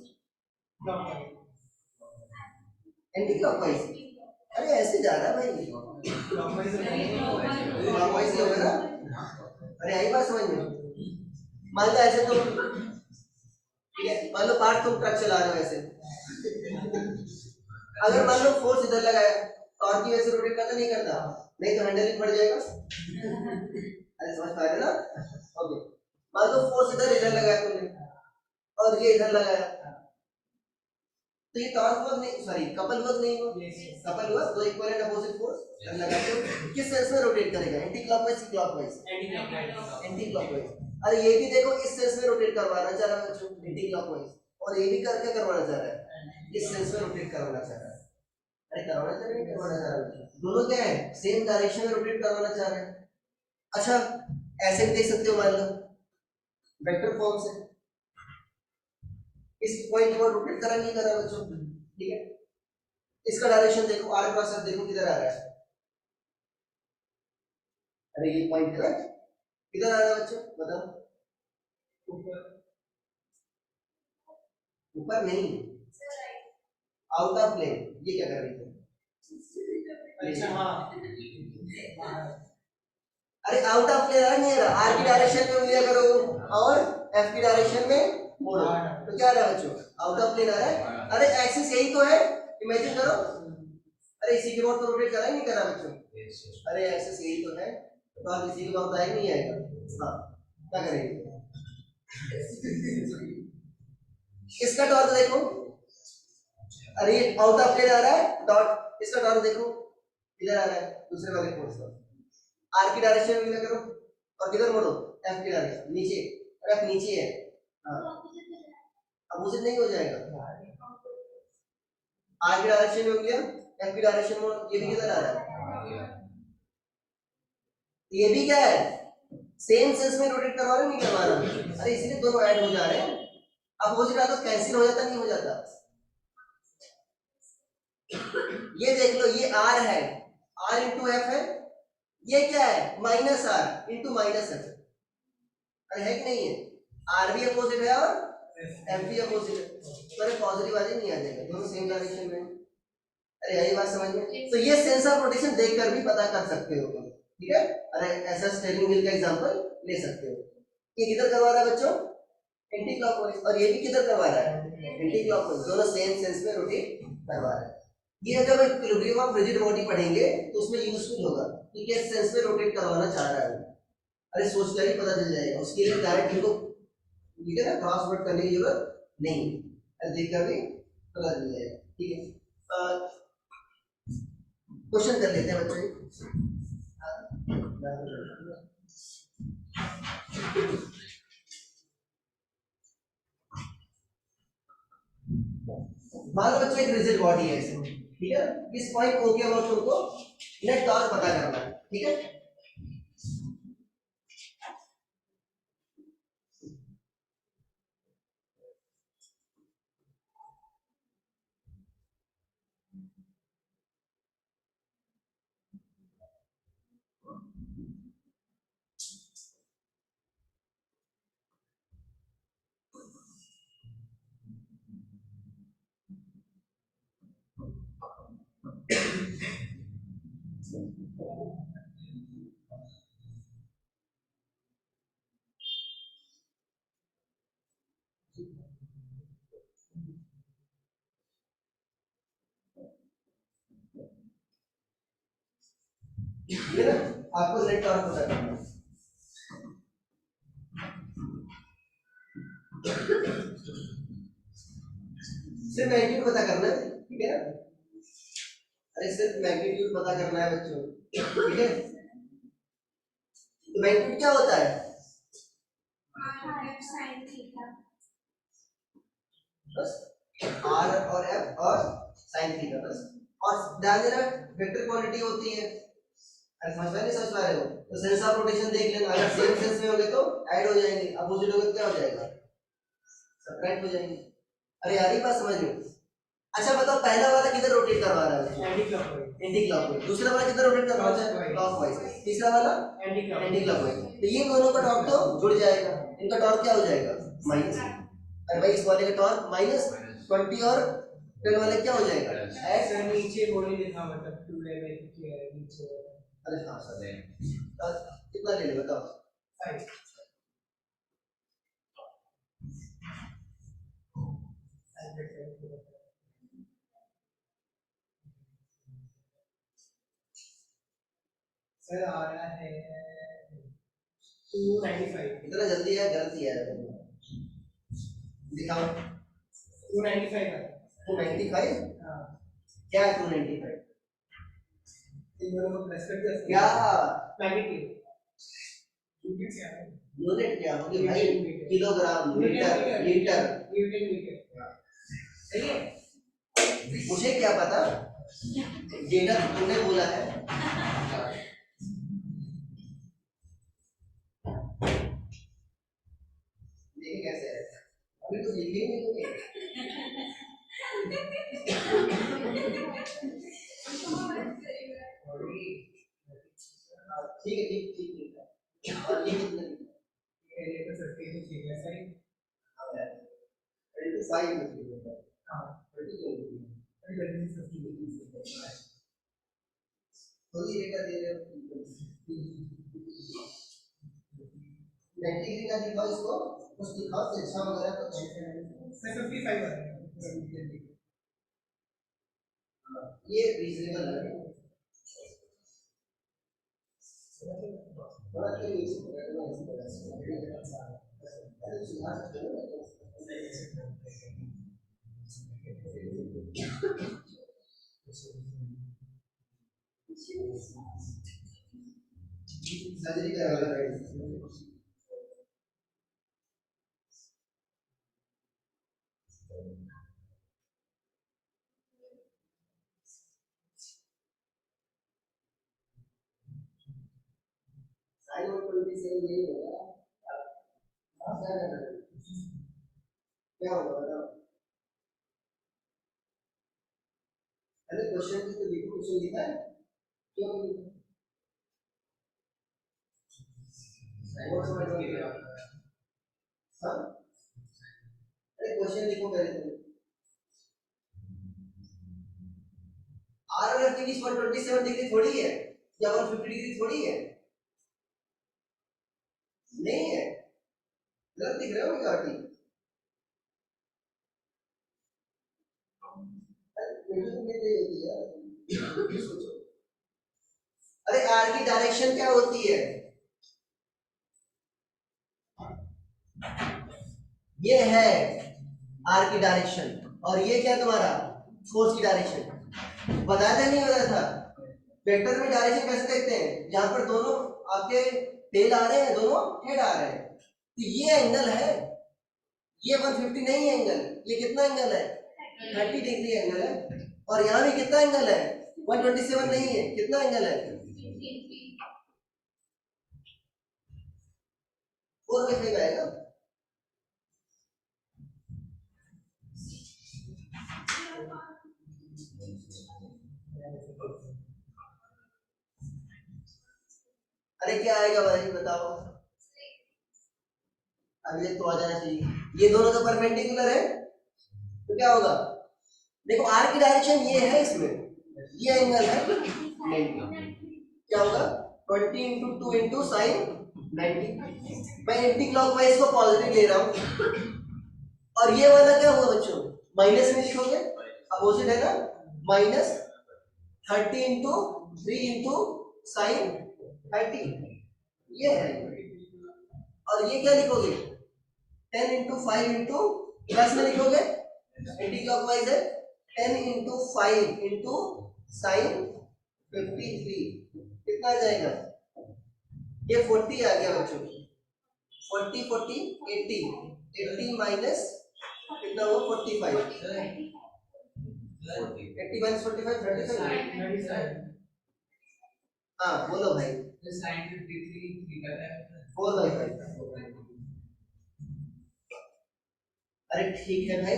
Anti clockwise. अरे ऐसे जा रहा है भाई, क्लॉकवाइज ही होगा ना। अरे आई बात समझ में। मान लो ऐसे तुम, मान लो पार्ट तुम ट्रक चला रहे हो ऐसे, अगर मान लो फोर्स इधर लगाया तो और की वजह से रोटेट करता नहीं करता? नहीं तो हैंडल ही फट जाएगा। अरे समझ पा रहे ना? ओके, मान लो फोर्स इधर लगाया तुमने और ये इधर लगाया, तो ये टॉर्क वर्क नहीं, सॉरी कपल वर्क नहीं हुआ। कपल हुआ दो इक्वल एंड अपोजिट फोर्स लगाते हो, किस सेंस में रोटेट करेगा? एंटी क्लॉकवाइज कि क्लॉकवाइज? Anti clockwise. अरे ये भी देखो इस सेंस में रोटेट करवाना चाह रहा है बच्चों, एंटी क्लॉकवाइज, और ये भी करके करवाना चाह रहा है, इस सेंस में रोटेट करवाना चाह रहा है। अरे करवाना चाह रहे हैं, करवाना चाह रहा है, दोनों क्या है? सेम डायरेक्शन में रोटेट करवाना चाह रहे हैं। अच्छा ऐसे भी देख सकते हो, मान लो वेक्टर फॉर्म से इस पॉइंट पर रोटेट करा नहीं कर रहा बच्चों, ठीक है? इसका डायरेक्शन देखो, आर क्रॉस एफ देखो किधर आ रहा है, अरे ये पॉइंट है ना, किधर आ रहा है बच्चों बताओ? ऊपर नहीं, आउट ऑफ प्लेन। ये क्या कर रही थी? अच्छा हाँ अरे आउट ऑफ प्लेन आ नहीं रहा, आर की डायरेक्शन में लिया करो और एफ की डायरेक्शन में मोड़ो, तो क्या आ रहा है बच्चों? आउट ऑफ प्लेन आ रहा है। अरे एक्सिस यही तो है, इमेजिन करो। अरे इसी के बाद तो रोटेट करा ही नहीं करा बच्चों। अरे एक्सिस यही तो है, तो आप इसी के बाद आएगा नहीं आएगा? हाँ, क्या करेंगे? इसका टॉर्क देखो, अरे ये आउट ऑफ प्लेन आ रहा है डॉट, इसका टॉर्क देखो इधर आ रहा है, दूसरे वाले फोर्स पर। आर की डायरेक्शन में करो और किधर मोड़ो? एफ की डायरेक्शन नीचे, और एफ नीचे है। हाँ, अपोजिट नहीं हो जाएगा। आर की डायरेक्शन में हो गया, एफ की डायरेक्शन में, ये भी किधर आ रहा है? ये भी क्या है? सेम सेंस में रोटेट करवा रहे नहीं करवा रहा? अरे इसलिए दोनों ऐड हो जा रहे हैं। अपोजिट आता तो कैंसिल हो जाता, नहीं हो जाता? ये देख लो, ये आर है, आर इंटू एफ है, ये क्या है? Minus R into minus F. अरे है कि नहीं है? आर भी अपोजिट है और एफ भी अपोजिट है, तो अरे पॉजिटिव वाले नहीं आ जाएगा, दोनों सेम डायरेक्शन में। अरे यही बात समझ में? तो ये सेंस ऑफ रोटेशन देखकर भी पता कर सकते हो, ठीक है? अरे ऐसा स्टीयरिंग व्हील का एग्जांपल ले सकते हो। ये किधर करवा रहा है बच्चों? एंटी क्लॉकवाइज, और ये भी किधर करवा रहा है? एंटी क्लॉकवाइज, दोनों सेम सेंस में रोटेट करवा रहा है। ये जब इक्विलिब्रियम ऑफ रिजिड बॉडी पढ़ेंगे तो उसमें यूजफुल होगा कि किस सेंस में रोटेट करवाना चाह रहा है। अरे सोच कर ही पता चल जाएगा, उसके लिए डायरेक्ट इनको ठीक है ना, क्रॉस वर्ड करने की जरूरत नहीं, अरे देखकर भी पता चल जाएगा। ठीक है, क्वेश्चन कर लेते हैं बच्चों। मान लो बच्चों एक रिजिड बॉडी है ऐसे, ठीक है? इस पॉइंट को क्या बोलते हैं? उनको नेट टॉर्क पता करना है, ठीक है? ठीक है ना? आपको नेट टॉर्क पता करना है। सिर्फ मैग्नीट्यूड पता करना है, ठीक है? अरे सिर्फ मैग्नीट्यूड पता करना है बच्चों, ठीक है? तो मैग्नीट्यूड क्या होता है? बस आर और एफ और साइन थीटा, बस। और ध्यान देना वेक्टर क्वांटिटी होती है। अरे समझ में नहीं समझ पा रहे हो तो सेंस ऑफ रोटेशन देख लेना, अगर सेम सेंस में होंगे तो ऐड हो जाएंगे, अपोजिट होंगे तो क्या हो जाएगा? सबट्रैक्ट हो जाएंगे। अरे यार ये बात समझ लो। अच्छा बताओ, पहला वाला किधर रोटेट करवा रहा है? Anti clockwise. Anti clockwise. दूसरा वाला किधर रोटेट करवा रहा है? क्लॉकवाइज। तीसरा वाला एंटी क्लॉकवाइज। तो ये दोनों का टॉर्क तो जुड़ जाएगा, इनका टॉर्क क्या हो जाएगा? माइनस। अरे भाई इस वाले का टॉर्क माइनस 20 और 10 वाले क्या हो जाएगा? ऐसा नीचे बॉडी लिखा, मतलब 2 में क्या है नीचे? अरे हाँ सर, कितना ले ले बताओ? 5। सर आ रहा है 295। इतना जल्दी है, गलती है। दिखाओ 295 है। 295? हाँ, क्या है 295? इन दोनों को प्लस कर दिया क्या मैग्नीट्यूड क्या है? यूनिट क्या होगी भाई? Kilogram, metre, litre, newton metre. सही है? मुझे क्या पता, डेटा तुमने बोला है। देखिए कैसे है, अभी तो लिखे ही नहीं होंगे। ठीक है, ठीक ठीक। और ये कितने ये तो सकते हैं ठीक है सही साइड में है हां 30 30 तो ये क्या दे रहे हो 90 डिग्री का दिखाओ इसको कुछ दिखाओ तिरछा वगैरह कुछ सर 55 आ रहा है ये रीजनेबल है थोड़ा के नीचे पकड़ना इस तरह से अरे सुधार सकते हो सर्जरी करा रहा है साइन 127 नहीं होगा क्या करना है क्या होगा बताओ अरे क्वेश्चन की तो लिखो क्वेश्चन लिखा है क्यों नहीं लिखा और समझ में नहीं आ रहा हां अरे क्वेश्चन लिखो पहले तुम आर की 127 डिग्री थोड़ी है या 150 डिग्री थोड़ी है नहीं है गलत दिख रहा हो क्या ठीक अरे आर की डायरेक्शन क्या होती है ये है आर की डायरेक्शन और ये क्या तुम्हारा फोर्स की डायरेक्शन बताया था नहीं बताया था वेक्टर में डायरेक्शन कैसे देखते हैं जहां पर दोनों आपके टेल आ रहे हैं दोनों हेड आ रहे हैं तो ये एंगल है ये 150 नहीं है एंगल ये कितना एंगल है 30 डिग्री एंगल है और यहाँ भी कितना एंगल है 127 नहीं है कितना एंगल है 4 आएगा अरे क्या आएगा भाई बताओ अगले तो आ जाना चाहिए ये दोनों तो परपेंडिकुलर है तो क्या होगा देखो आर की डायरेक्शन ये है इसमें ये एंगल है 90 क्या होगा 20 इंटू 2 इंटू साइन 90 मैं एंटी क्लॉकवाइज को पॉजिटिव ले रहा हूँ और ये वाला क्या हुआ बच्चों माइनस में लिखोगे अपोजिट है ना माइनस 30 इंटू 3 इंटू साइन 30 ये है और ये क्या लिखोगे 10 इंटू 5 इंटू प्लस में लिखोगे एंटी क्लॉकवाइज है 10 इंटू 5 इंटू साइन 53 कितना आ जाएगा ये 40 आ गया बच्चों 40 40 80 80 माइनस कितना हुआ 45 80 माइनस 45 35 हाँ बोलो भाई साइन 53 थीटा है 4/5 अरे ठीक है भाई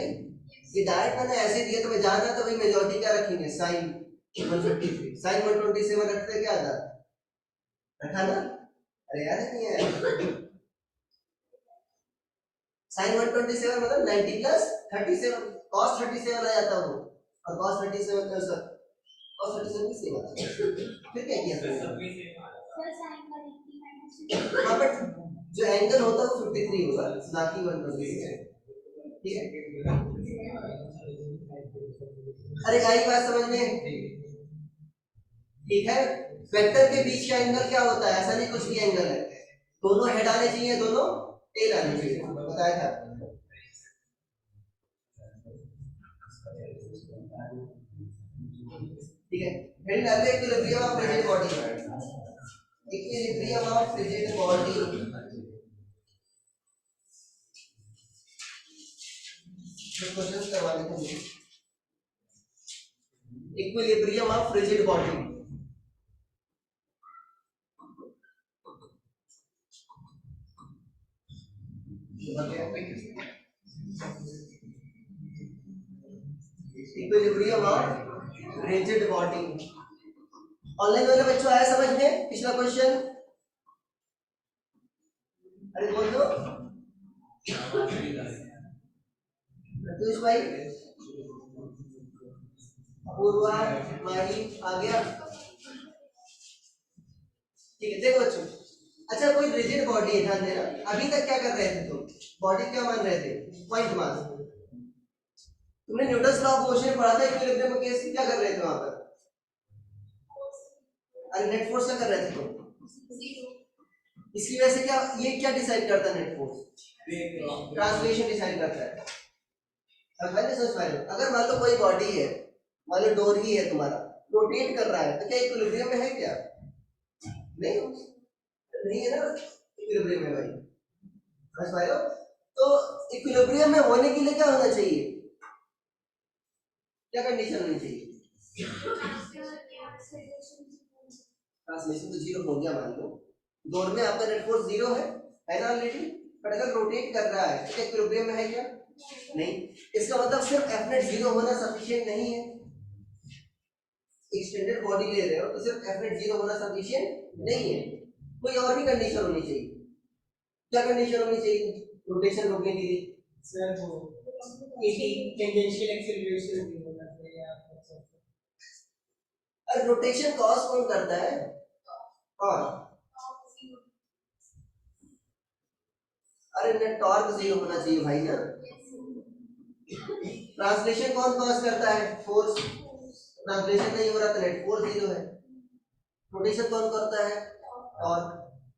ये डायरेक्ट मैंने ऐसे दिया तो मैं जानना तो भाई मेजॉरिटी क्या रखेंगे साइन 153 साइन 127 रखते क्या था रखा ना अरे याद नहीं है साइन 127 मतलब 90 प्लस 37 cos 37 आ जाता वो और cos 37 का सर cos 37 की सेम आता फिर क्या किया हाँ बट जो एंगल होता है वो 53 होगा ना कि 127 ठीक है अरे आई बात समझ में ठीक है वेक्टर के बीच का एंगल क्या होता है ऐसा नहीं कुछ भी एंगल है दोनों हेड आने चाहिए दोनों टेल आने चाहिए बताया था ठीक है हेड आते equilibrium of rigid body equilibrium of rigid body questions करवा देते हैं equilibrium of rigid body equilibrium of rigid body online वाले बच्चों आया समझ में पिछला क्वेश्चन अरे बोल दो रतुष भाई, पूर्वा, माही आ गया। ठीक है, देखो बच्चों, अच्छा कोई रिजिड बॉडी है, ध्यान देना। अभी तक क्या कर रहे थे तुम? बॉडी क्या मान रहे थे? Point mass. तुमने न्यूटन्स लॉ ऑफ मोशन पढ़ा था इक्विलिब्रियम केस, क्या कर रहे थे वहां पर? अरे नेट फोर्स क्या कर रहे थे तुम? इसकी वजह से क्या, ये क्या डिसाइड करता है? नेट फोर्स ट्रांसलेशन डिसाइड करता है। अब मैंने सोच पाया, अगर मान लो कोई बॉडी है, मान लो डोर ही है तुम्हारा, रोटेट कर रहा है, तो क्या इक्विलिब्रियम में है क्या? नहीं, नहीं है ना इक्विलिब्रियम में भाई, समझ पाए हो? तो इक्विलिब्रियम में होने के लिए क्या होना चाहिए? क्या कंडीशन होनी चाहिए? ट्रांसलेशन तो जीरो हो गया मान लो, डोर में आपका नेट फोर्स जीरो है ना ऑलरेडी, बट अगर रोटेट कर रहा है तो इक्विलिब्रियम में है क्या? नहीं। इसका मतलब सिर्फ एफ नेट जीरो होना सफिशिएंट नहीं है। एक स्टैंडर्ड बॉडी ले रहे हो तो सिर्फ एफ नेट जीरो होना सफिशिएंट नहीं है, कोई और भी कंडीशन होनी चाहिए। क्या कंडीशन होनी चाहिए रोटेशन रोकने के लिए? सर वो 80 टेंजेंशियल एक्सीलरेशन भी होना चाहिए आपको। अरे रोटेशन कॉज कौन करता है? कौन? अरे नेट टॉर्क जीरो होना चाहिए भाई ना। ट्रांसलेशन कौन कॉज करता है? फोर्स। ट्रांसलेशन नहीं हो रहा तो नेट फोर्स जीरो है। रोटेशन कौन करता है? टॉर्क।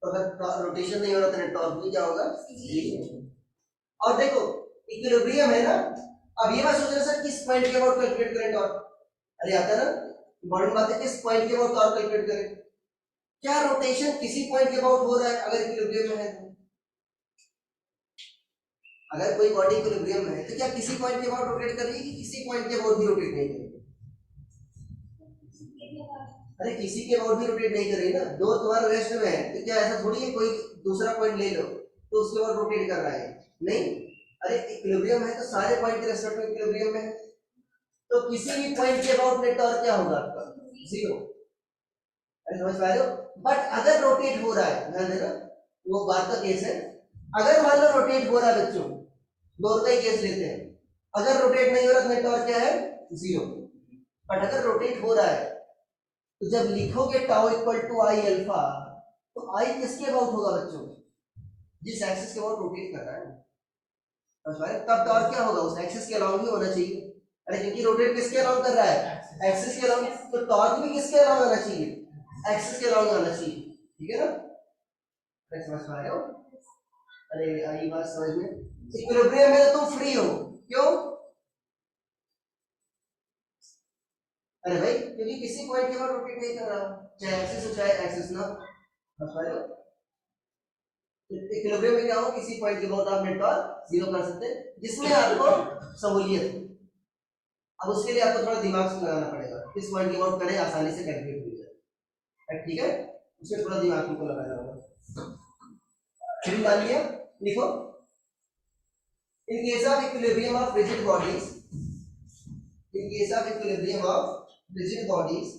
तो अगर रोटेशन नहीं हो रहा तो नेट टॉर्क भी क्या होगा? जीरो। और देखो इक्विलिब्रियम है ना, अब ये बात सोच रहे सर किस पॉइंट के अबाउट कैलकुलेट करें टॉर्क? अरे आता है ना, इंपॉर्टेंट बात है, किस पॉइंट के अबाउट टॉर्क कैलकुलेट करें? क्या रोटेशन किसी पॉइंट के अबाउट हो रहा है अगर इक्विलिब्रियम में है तो? अगर कोई बॉडी इक्विलिब्रियम में है तो क्या किसी पॉइंट के अबाउट रोटेट करेगी कि किसी पॉइंट के अबाउट भी रोटेट नहीं करेगी? अरे किसी के अबाउट भी रोटेट नहीं करेगी ना। दो तुम्हारा रेस्ट में है तो क्या ऐसा थोड़ी है कोई दूसरा पॉइंट ले लो तो उसके बाद रोटेट कर रहा है? नहीं। अरे इक्विलिब्रियम है तो सारे पॉइंट के रेस्पेक्ट में इक्विलिब्रियम में है, तो किसी भी पॉइंट के अबाउट नेट टॉर्क क्या होगा आपका? जीरो। अरे समझ पा रहे हो? बट अगर रोटेट हो रहा है, ध्यान देना, वो बात का केस है। अगर मान लो रोटेट हो रहा है बच्चों, डोर का ही केस लेते हैं, अगर रोटेट नहीं हो रहा तो नेट टॉर्क क्या है? जीरो। बट अगर रोटेट हो रहा है तो जब लिखोगे tau equal to I alpha, तो आई किसके अबाउट होगा बच्चों? जिस एक्सिस के अबाउट रोटेट कर रहा है, तब टॉर्क क्या होगा? उस एक्सिस के अलाउंग ही होना चाहिए। अरे क्योंकि रोटेट किसके अलाउंग कर रहा है? एक्सिस के अलाउंग, तो टॉर्क भी किसके अलाउंग आना चाहिए? एक्सिस के अलाउंग आना चाहिए। ठीक है ना? समझ पा रहे हो? अरे आई बात समझ में? इक्विलिब्रियम में तो तुम फ्री हो, क्यों? अरे भाई क्योंकि किसी पॉइंट के बाद रोटेट नहीं कर रहा, चाहे एक्सिस हो चाहे एक्सिस ना। समझ पा रहे हो? इक्विलिब्रियम में क्या हो, किसी पॉइंट के बाद आप नेट टॉर्क जीरो कर सकते हैं जिसमें आपको सहूलियत हो। अब उसके लिए आपको थोड़ा दिमाग से लगाना पड़ेगा, किस पॉइंट के बाद करें आसानी से कैलकुलेट हो जाए। ठीक है, उसमें थोड़ा दिमाग को लगाना होगा। डाल लिया, लिखो। In case of equilibrium of rigid bodies, in case of equilibrium of rigid bodies,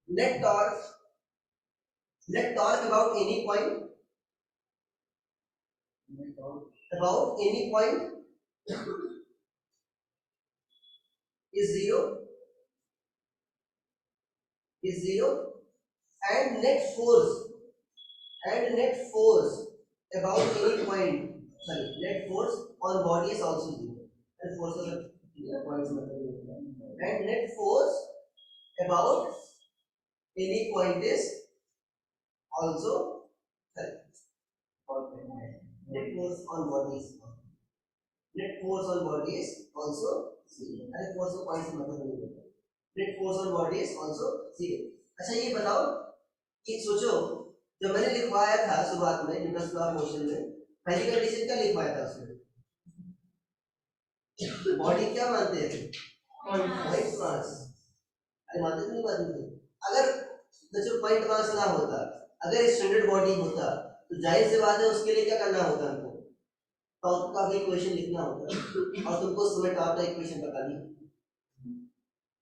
net torque about any point is zero, and net force about any point, sorry, net force on body is also zero, and force of the points and net force about any point is also, sorry, net force on body is also zero, and force of points मतलब नहीं होता, net force on body is also zero। अच्छा ये बताओ कि सोचो जब मैंने लिखवाया था शुरुआत में न्यूटन्स लॉ ऑफ मोशन में, पहली कंडीशन क्या लिखवाया था उसमें? बॉडी क्या मानते थे? Point mass. अरे मानते नहीं मानते थे? अगर जो पॉइंट मास ना होता, अगर स्टैंडर्ड बॉडी होता तो जाहिर सी बात है उसके लिए क्या करना होता हमको? टॉर्क का भी इक्वेशन लिखना होता, और तुमको उस समय टॉर्क का इक्वेशन पता नहीं।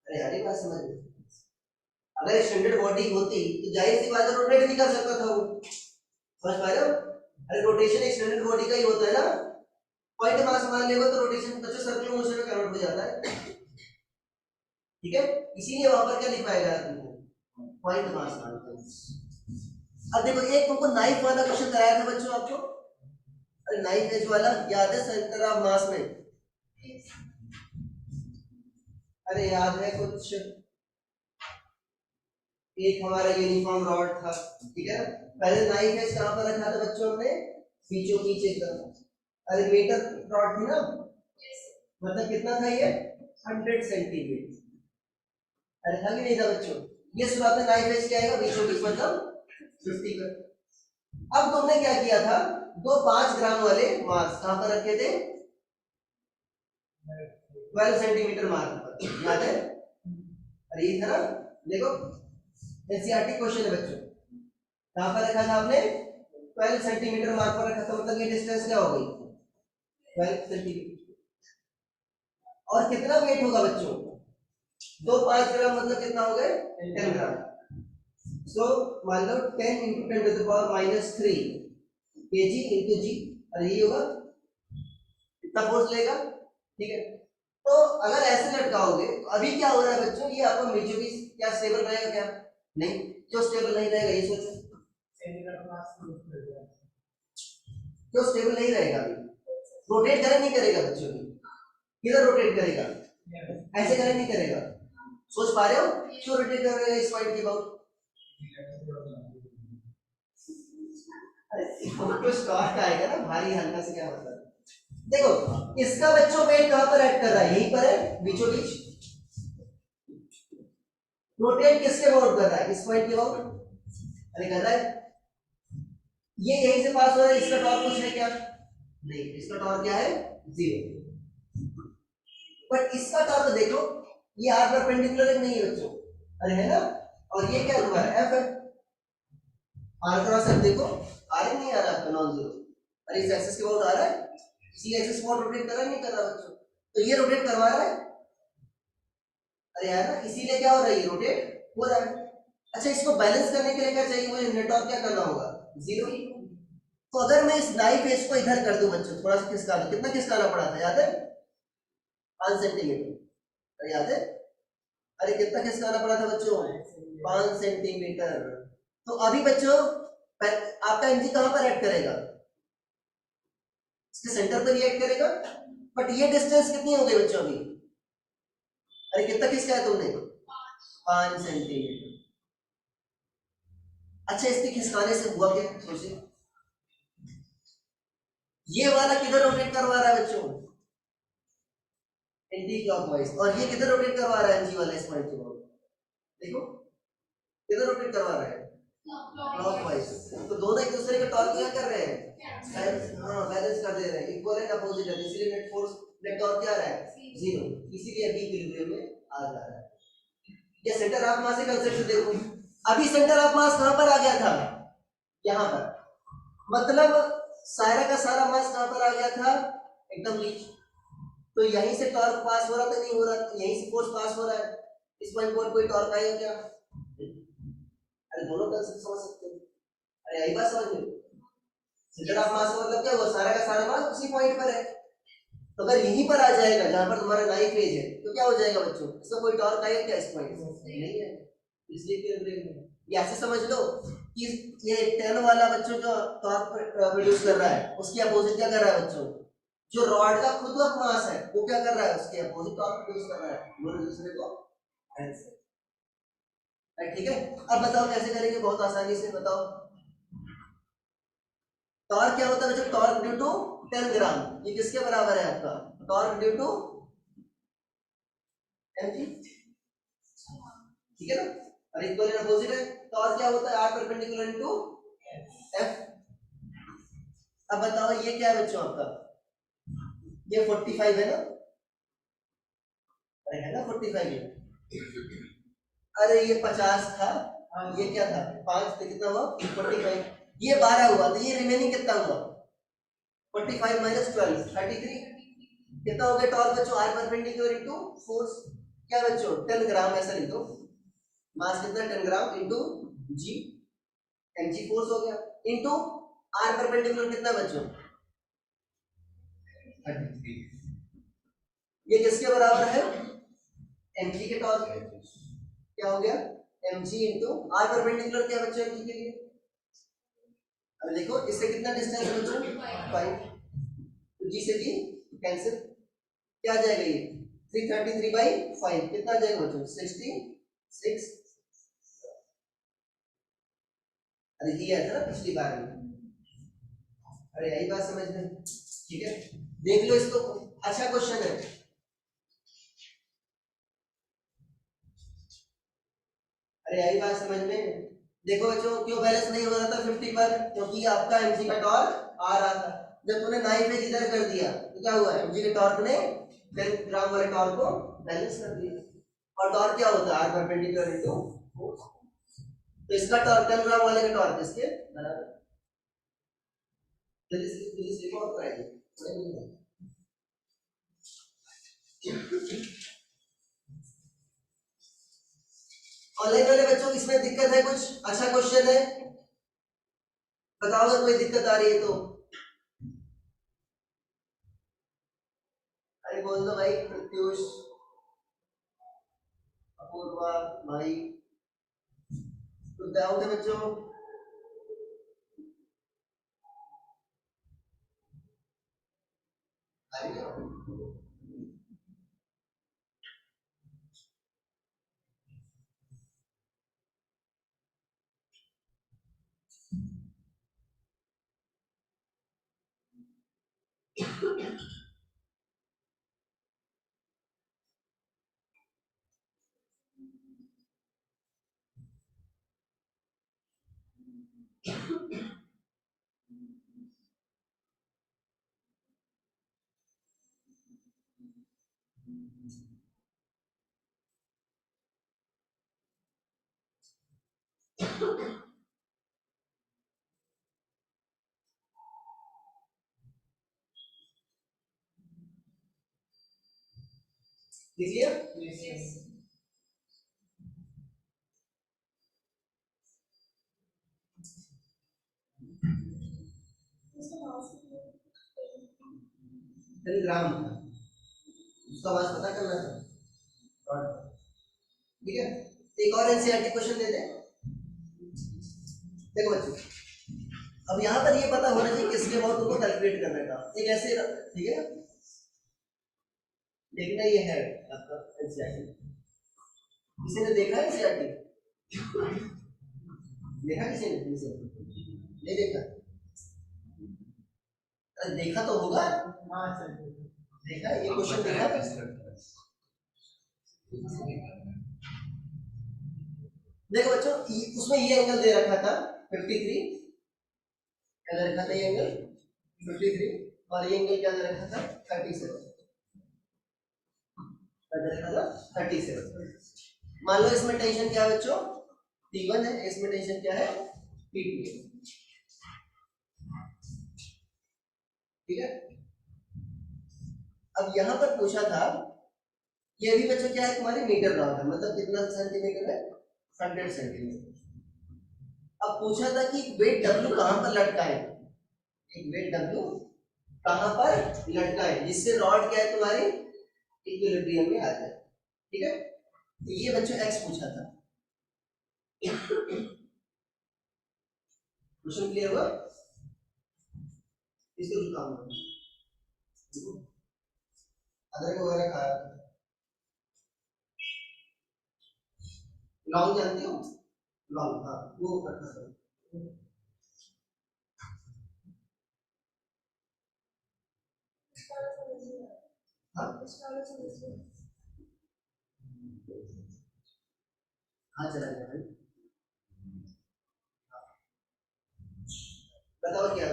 अरे यार ये बात समझ में? अगर एक्सटेंडेड बॉडी होती तो जाहिर सी बात है रोटेट नहीं कर सकता था वो, समझ पा रहे हो? अरे रोटेशन एक्सटेंडेड बॉडी का ही होता है ना, पॉइंट मास मान लेगा तो रोटेशन बच्चों सर्कुलर मोशन में कन्वर्ट हो जाता है, ठीक है? इसीलिए वहां पर क्या लिखवाया गया तुमको, पॉइंट मास मानते हैं। अब देखो एक तुमको नाइफ वाला क्वेश्चन कराया था बच्चों आपको, अरे नाइफ एज वाला याद है सेंटर ऑफ मास में? अरे याद है कुछ, एक हमारा यूनिफॉर्म रॉड था, ठीक है? पहले नाइफ एज कहां पर रखा था बच्चों हमने, बीचों बीच एकदम, अरे मीटर रॉड थी ना, मतलब कितना था ये 100 सेंटीमीटर, अरे था कि नहीं था बच्चों? ये शुरुआत में नाइफ एज क्या आएगा, बीचों बीच मतलब 50 पर। अब तुमने क्या किया था, दो 5 ग्राम वाले मास कहां पर रखे थे, 12 सेंटीमीटर मार्क पर, याद है? अरे ये था ना, देखो एनसीईआरटी क्वेश्चन है बच्चों, कहां पर रखा था आपने, 12 सेंटीमीटर मार्क पर रखा था, मतलब ये डिस्टेंस क्या हो गई 12 सेंटीमीटर। और कितना वेट होगा बच्चों, दो 5 ग्राम मतलब कितना हो गए 10 ग्राम। सो मान लो 10 into 10 to the power -3 KG into G, अरे ये होगा इतना फोर्स लेगा, ठीक है? तो अगर ऐसे लटकाओगे तो अभी क्या हो रहा है बच्चों, ये आपका बीचों बीच क्या स्टेबल रहेगा क्या, नहीं, क्यों स्टेबल नहीं रहेगा ये सोचो, क्यों स्टेबल नहीं रहेगा, अभी रोटेट करे नहीं करेगा बच्चों की, किधर रोटेट करेगा, ऐसे करे नहीं करेगा, सोच पा रहे हो क्यों रोटेट कर रहे हैं इस पॉइंट के अबाउट? कुछ टॉर्क आएगा ना भारी हल्का से, क्या मतलब, देखो इसका बच्चों वेट कहां पर ऐड कर रहा है, यहीं पर है बीचों बीच, रोटेट किसके अबाउट कर रहा है, इस पॉइंट के अबाउट, अरे कर रहा है, ये यहीं से पास हो रहा है, इसका टॉर्क कुछ है क्या, नहीं, इसका टॉर्क क्या है 0, बट इसका टॉर्क देखो ये आर परपेंडिकुलर नहीं है बच्चों, अरे है ना, और ये क्या हुआ है एफ है, आर क्रॉस एफ देखो आर नहीं आ रहा आपका नॉन जीरो, अरे इस एक्सिस के अबाउट आ रहा है, इसी एक्सिस को रोटेट कर रहा है नहीं कर रहा बच्चों, तो ये रोटेट करवा रहा है, अरे यार ना इसीलिए क्या हो रहा है ये रोटेट हो रहा है। अच्छा इसको बैलेंस करने के लिए क्या चाहिए, मुझे नेट ऑफ क्या करना होगा 0, तो अगर मैं इस नाइफ एज को इधर कर दूं बच्चों, थोड़ा सा खिसका दूं, कितना खिसकाना पड़ा था याद है 5 सेंटीमीटर, अरे याद है, अरे कितना खिसकाना पड़ा था बच्चों 5 सेंटीमीटर। तो अभी बच्चों आपका एमजी कहां पर ऐड करेगा, इसके सेंटर पर रिएक्ट करेगा, बट ये डिस्टेंस कितनी हो गई बच्चों अभी, अरे कितना खिसका है तुमने 5 सेंटीमीटर। अच्छा इसके खिसकाने से हुआ क्या सोचिए, ये वाला किधर रोटेट करवा रहा है बच्चों एंटी क्लॉकवाइज, और ये किधर रोटेट करवा रहा है एमजी वाला इस पॉइंट को, देखो किधर रोटेट करवा रहा है क्लॉकवाइज, तो दोनों एक दूसरे का टॉर्क क्या कर रहे हैं, हाँ बैलेंस कर दे रहे हैं, इक्वल एंड अपोजिट है, इसलिए नेट फोर्स नेट टॉर्क क्या आ रहा है 0, इसीलिए अभी इक्विलिब्रियम में आ जा रहा है। ये सेंटर ऑफ मास का कंसेप्ट देखो, अभी सेंटर ऑफ मास कहां पर आ गया था, यहां पर, मतलब सारा का सारा मास कहां पर आ गया था एकदम नीचे, तो यहीं से टॉर्क पास हो रहा था नहीं हो रहा, यहीं से फोर्स पास हो रहा है, इस पॉइंट पर कोई टॉर्क आएगा क्या, अरे दोनों कंसेप्ट समझ सकते हो, अरे यही बात समझ में, सेंटर ऑफ मास का मतलब क्या हुआ, सारा का सारा मास उसी पॉइंट पर है, तो अगर यहीं पर आ जाएगा जहां पर तुम्हारा नाइफ एज है तो क्या हो जाएगा बच्चों, इसका कोई टॉर्क आएगा क्या इस पॉइंट नहीं है, इसलिए ये ऐसे समझ लो कि ये 10 वाला बच्चों जो टॉर्क प्रोड्यूस कर रहा है उसकी अपोजिट क्या कर रहा है बच्चों, जो रॉड का खुद का मास है वो क्या कर रहा है, उसके अपोजिट टॉर्क प्रोड्यूस कर रहा है, दोनों दूसरे को कैंसिल, ठीक है? अब बताओ कैसे करेंगे, बहुत आसानी से बताओ, टॉर्क क्या होता है बच्चों, टॉर्क ड्यू टू 10 ग्राम, ये किसके बराबर है आपका, टॉर्क ड्यू टू mg, ठीक है ना, और इक्वल एंड अपोजिट है, टॉर्क क्या होता है r परपेंडिकुलर इनटू f। अब बताओ ये क्या है बच्चों आपका, ये 45 है ना, अरे है ना 45 है, अरे ये 50 था, ये क्या था 5, तो कितना हुआ 45, ये 12 हुआ, तो ये रिमेनिंग कितना हुआ 45 - 12 33, कितना हो गया टॉर्क बच्चों, r परपेंडिकुलर इनटू फोर्स, क्या बच्चों 10 ग्राम, ऐसा लिख दो मास कितना 10 ग्राम इंटू जी, mg फोर्स हो गया, इंटू r परपेंडिकुलर कितना बच्चों 33 ये किसके बराबर है mg के टॉर्क के, क्या हो गया mg इंटू r परपेंडिकुलर क्या बच्चों mg के लिए, अब देखो इससे कितना डिस्टेंस है बच्चों 5, तो g से g कैंसिल, क्या आ जाएगा ये 333/5 कितना आ जाएगा बच्चों 66, अरे ये आया था ना पिछली बार में, अरे यही बात समझ में, ठीक है देख लो इसको, अच्छा क्वेश्चन है, अरे यही बात समझ में, देखो बच्चों क्यों बैलेंस नहीं हो रहा था 50 पर, क्योंकि आपका mg का टॉर्क आ रहा था, जब तूने 9 पे इधर कर दिया तो क्या हुआ mg के टॉर्क ने 10 ग्राम वाले टॉर्क को बैलेंस कर दिया, और टॉर्क क्या होता है r परपेंडिकुलर इनटू, तो इसका टॉर्क 10 ग्राम वाले का टॉर्क इसके बराबर, जल्दी से और कराइए, ऑनलाइन वाले बच्चों इसमें दिक्कत है कुछ, अच्छा क्वेश्चन है, बताओ अगर कोई दिक्कत आ रही है तो, अरे बोल दो भाई, प्रत्युष, अपूर्वा भाई, तो डाउट है बच्चों, लिखिए ग्राम, उसका मास पता करना था, ठीक है, एक और एनसीईआरटी क्वेश्चन दे दे, देखो बच्चों अब यहाँ पर ये पता होना चाहिए किसके अबाउट उनको कैलकुलेट करने का, एक ऐसे, ठीक है देखना ये है आपका एनसीईआरटी, किसी ने देखा है एनसीईआरटी, देखा किसी ने नहीं देखा, अरे देखा तो होगा, देखा ये क्वेश्चन देखा, देखो बच्चों उसमें ये एंगल दे रखा था 53, क्या दे रखा था ये एंगल 53, और ये एंगल क्या दे रखा था 37, क्या दे रखा था 37, मान लो इसमें टेंशन क्या है बच्चों T1 है, इसमें टेंशन क्या है T2 है, ठीक है, अब यहां पर पूछा था, ये भी बच्चों क्या है तुम्हारे मीटर रॉड है, मतलब कितना सेंटीमीटर है 100 सेंटीमीटर, अब पूछा था कि वेट W कहां पर लटका है, एक वेट W कहां पर लटका है जिससे रॉड क्या है तुम्हारी इक्विलिब्रियम में आ जाए, ठीक है, तो ये बच्चों x पूछा था, क्वेश्चन क्लियर हुआ, इसको जुकाम अदरक वगैरह खाया, लौंग जानते हो, लौंग, हाँ वो करना है, हाँ चला गया भाई, बताओ क्या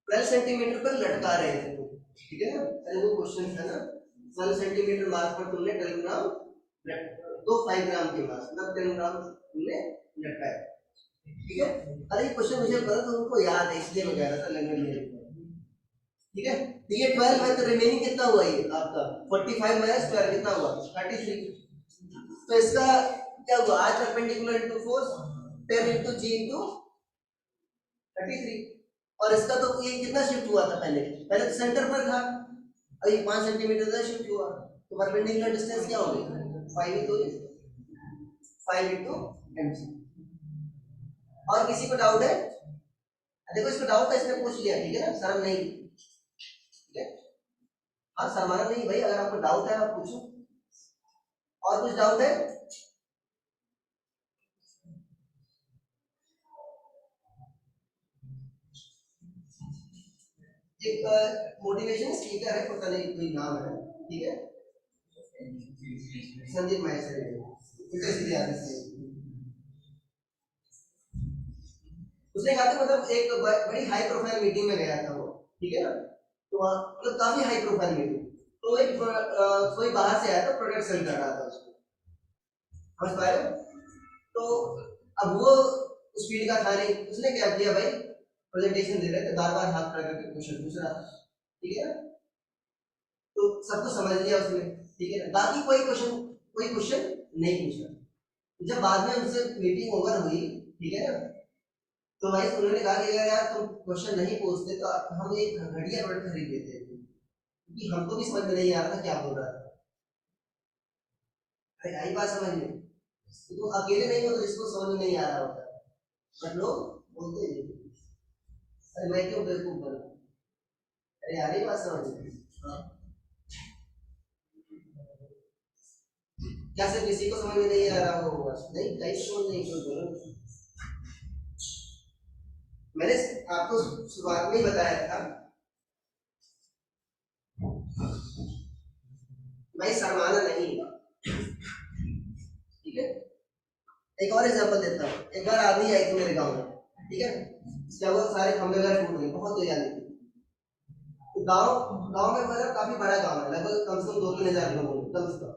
12 सेंटीमीटर पर लटका रहे थे, ठीक है ना, अरे वो क्वेश्चन था ना, 12 सेंटीमीटर मार्क पर तुमने 10 ग्राम तो 5 ग्राम के मास मतलब 10 ग्राम तुमने लटकाया, ठीक है, अरे क्वेश्चन मुझे पता तो उनको याद है इसलिए मैं कह रहा था लैंग्वेज में, ठीक है, तो ये 12 है तो रिमेनिंग कितना हुआ ये आपका 45 माइनस 12 कितना हुआ 33, तो इसका क्या हुआ, आज परपेंडिकुलर इनटू फोर्स 10 इनटू जी इनटू 33। और इसका तो ये कितना शिफ्ट हुआ था पहले, पहले तो सेंटर पर था, अभी 5 सेंटीमीटर का शिफ्ट हुआ, तो परपेंडिकुलर डिस्टेंस क्या होगी 5 इनटू mc। और किसी को डाउट है? देखो इसको डाउट है, इसने पूछ लिया, ठीक है ना, शर्म नहीं, ठीक है, हाँ शर्माना नहीं भाई, अगर आपको डाउट है आप पूछो। और कुछ डाउट है? एक मोटिवेशन स्पीकर है, पता नहीं कोई नाम है, ठीक है, संदीप माहेश्वरी, उसने कहा था मतलब एक बड़ी हाई प्रोफाइल मीटिंग में गया था वो, ठीक है ना, तो वहाँ मतलब काफी हाई प्रोफाइल मीटिंग, तो एक कोई बाहर से आया था, प्रोडक्ट सेल कर रहा था उसको, समझ पा रहे हो? तो अब वो उस फील्ड का था नहीं, उसने क्या किया भाई, प्रेजेंटेशन दे रहे थे, बार बार हाथ खड़ा करके क्वेश्चन पूछ रहा था, ठीक है ना, तो सबको समझ लिया उसने, ठीक है ना, बाकी कोई क्वेश्चन नहीं पूछा। जब बाद में उनसे मीटिंग ओवर हुई, ठीक है ना, तो भाई उन्होंने कहा कि अगर यार तुम क्वेश्चन नहीं पूछते तो हम एक घड़िया रोड खरीद लेते, क्योंकि हमको भी समझ में नहीं आ रहा था क्या बोल रहा था। अरे आई बात समझ में, तो तुम अकेले नहीं हो तो जिसको समझ में नहीं आ रहा होता, बट लोग बोलते नहीं, अरे मैं क्यों बेवकूफ बनूं, अरे यार ये बात समझ में, क्या सिर्फ किसी को समझ में नहीं आ रहा हो, नहीं कहीं समझ नहीं, कोई बोलो। मैंने आपको शुरुआत में ही बताया था भाई, शर्माना नहीं, ठीक है। एक और एग्जांपल देता हूँ, एक बार आदमी आई थी मेरे गांव में, ठीक है, क्या हुआ, सारे खंभे वगैरह टूट गए, बहुत तैयारी थी, तो गांव में मतलब काफी बड़ा गांव है, लगभग कम से कम 2-3 हजार लोग कम से कम।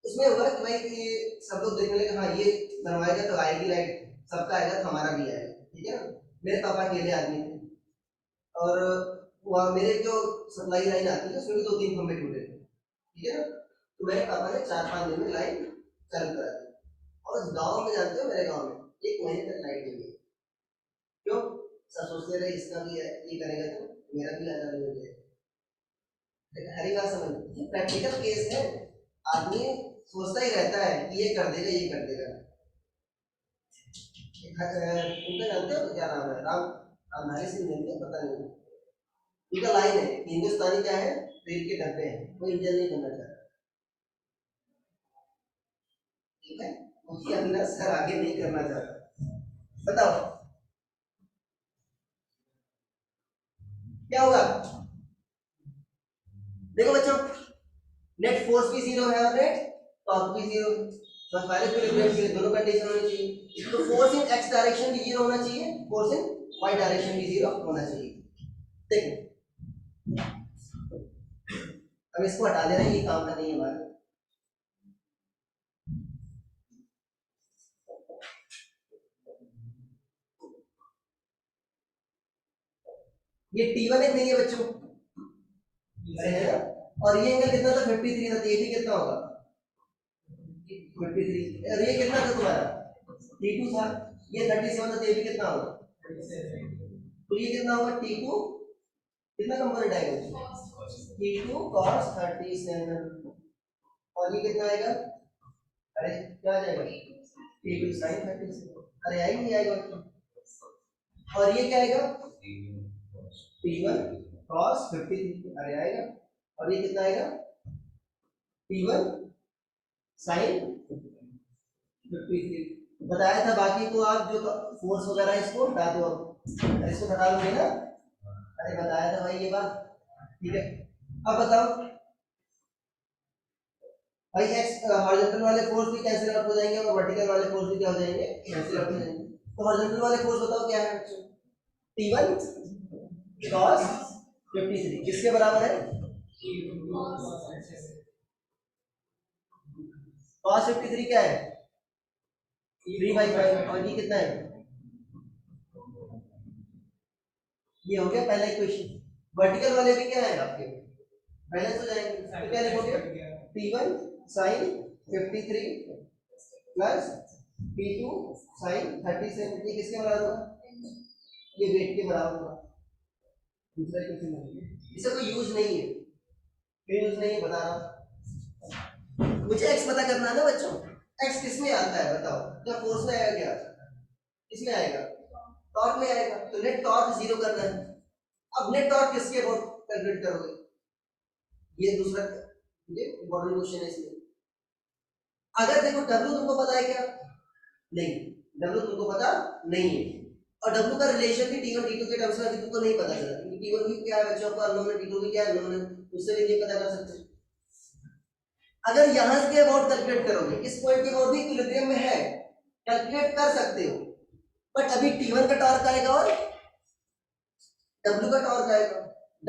उसमें हुआ कि भाई ये सब लोग देखने लगे, हाँ ये बनवाएगा तो आएगी लाइट, सबका आएगा तो हमारा भी आएगा, ठीक है ना। मेरे पापा अकेले आदमी थे, और वहाँ मेरे जो सप्लाई लाइन आती है उसमें भी 2-3 खंभे टूटे थे, ठीक है ना, तो मेरे पापा ने 4-5 दिन में लाइन चालू करा दी, और उस गाँव में जानते हो, मेरे गाँव में 1 महीने तक लाइट नहीं गई, क्यों, सब सोचते रहे इसका भी है, ये करेगा तो मेरा भी आना नहीं हो जाएगा। हरी बात समझ, ये प्रैक्टिकल केस है, आदमी सोचता ही रहता है कि ये कर देगा, ये कर देगा। उनका जानते हो तो क्या नाम है, रामधारी सिंह जानते हो, पता नहीं, उनका लाइन है, हिंदुस्तानी क्या है, रेल के डब्बे हैं, कोई इंजन नहीं करना चाहता, ठीक है, उसके अंदर सर आगे नहीं करना चाहता। बताओ क्या होगा? देखो बच्चों, नेट फोर्स भी 0 है और नेट टॉर्क भी 0, बस वाले इक्विलिब्रियम के लिए दोनों कंडीशन होनी चाहिए, तो फोर्स इन एक्स डायरेक्शन भी 0 होना चाहिए, फोर्स इन वाई डायरेक्शन भी 0 होना चाहिए। देखो अब इसको हटा देना, ये काम का नहीं है हमारा। ये T1 एक नहीं है बच्चों, अरे है ना, और ये एंगल कितना था 53 था, ये भी कितना होगा 53, और ये कितना था तुम्हारा T2 था, ये 37 था, ये भी कितना होगा, तो ये कितना होगा T2, कितना कंपोनेंट आएगा T2 cos 37, और ये कितना आएगा, अरे क्या आ जाएगा T2 sin 37, अरे आई नहीं आएगा, और ये क्या आएगा T1 cos 53, अरे आएगा, और ये कितना आएगा T1 sin 53, बताया था। बाकी को आप जो फोर्स वगैरह इसको हटा दो, अब इसको हटा दोगे ना, अरे बताया था भाई ये बात, ठीक है। अब बताओ भाई, एक्स हॉरिजॉन्टल वाले फोर्स भी कैंसिल आउट हो जाएंगे और वर्टिकल वाले फोर्स भी क्या हो जाएंगे, कैंसिल आउट हो जाएंगे। तो हॉरिजॉन्टल वाले फोर्स बताओ क्या है, T1 cos 53 किसके बराबर है, cos 53 क्या है 3/5, और ये कितना है, ये हो गया पहला इक्वेशन। वर्टिकल वाले भी क्या है आपके, बैलेंस हो जाएंगे, तो क्या लिखोगे T1 sign 53 plus P2 sign 37, ये किसके बराबर होगा? ये वेट के बराबर होगा। दूसरा क्वेश्चन है, इसका कोई यूज नहीं है, यूज नहीं बता रहा। मुझे x पता करना है ना बच्चों। x किस में आता है बताओ? क्या फोर्स में आएगा? क्या किसमें आएगा? टॉर्क में आएगा। तो नेट टॉर्क जीरो करना है। अब नेट टॉर्क किसके अबाउट कैलकुलेट करोगे? ये दूसरा ये इंपॉर्टेंट क्वेश्चन है इसमें। अगर देखो W तुमको पता है क्या? नहीं, W तुमको पता नहीं है। और W का रिलेशन भी T1 T2 के टर्म्स में अभी तुमको नहीं पता चला, क्योंकि T1 भी क्या है बच्चों का अननोन है, T2 भी क्या है अननोन है, उससे भी नहीं पता कर सकते। अगर यहां के अबाउट कैलकुलेट करोगे, इस पॉइंट के अबाउट भी इक्विलिब्रियम में है, कैलकुलेट कर सकते हो, बट अभी T1 का टॉर्क आएगा और W का टॉर्क आएगा।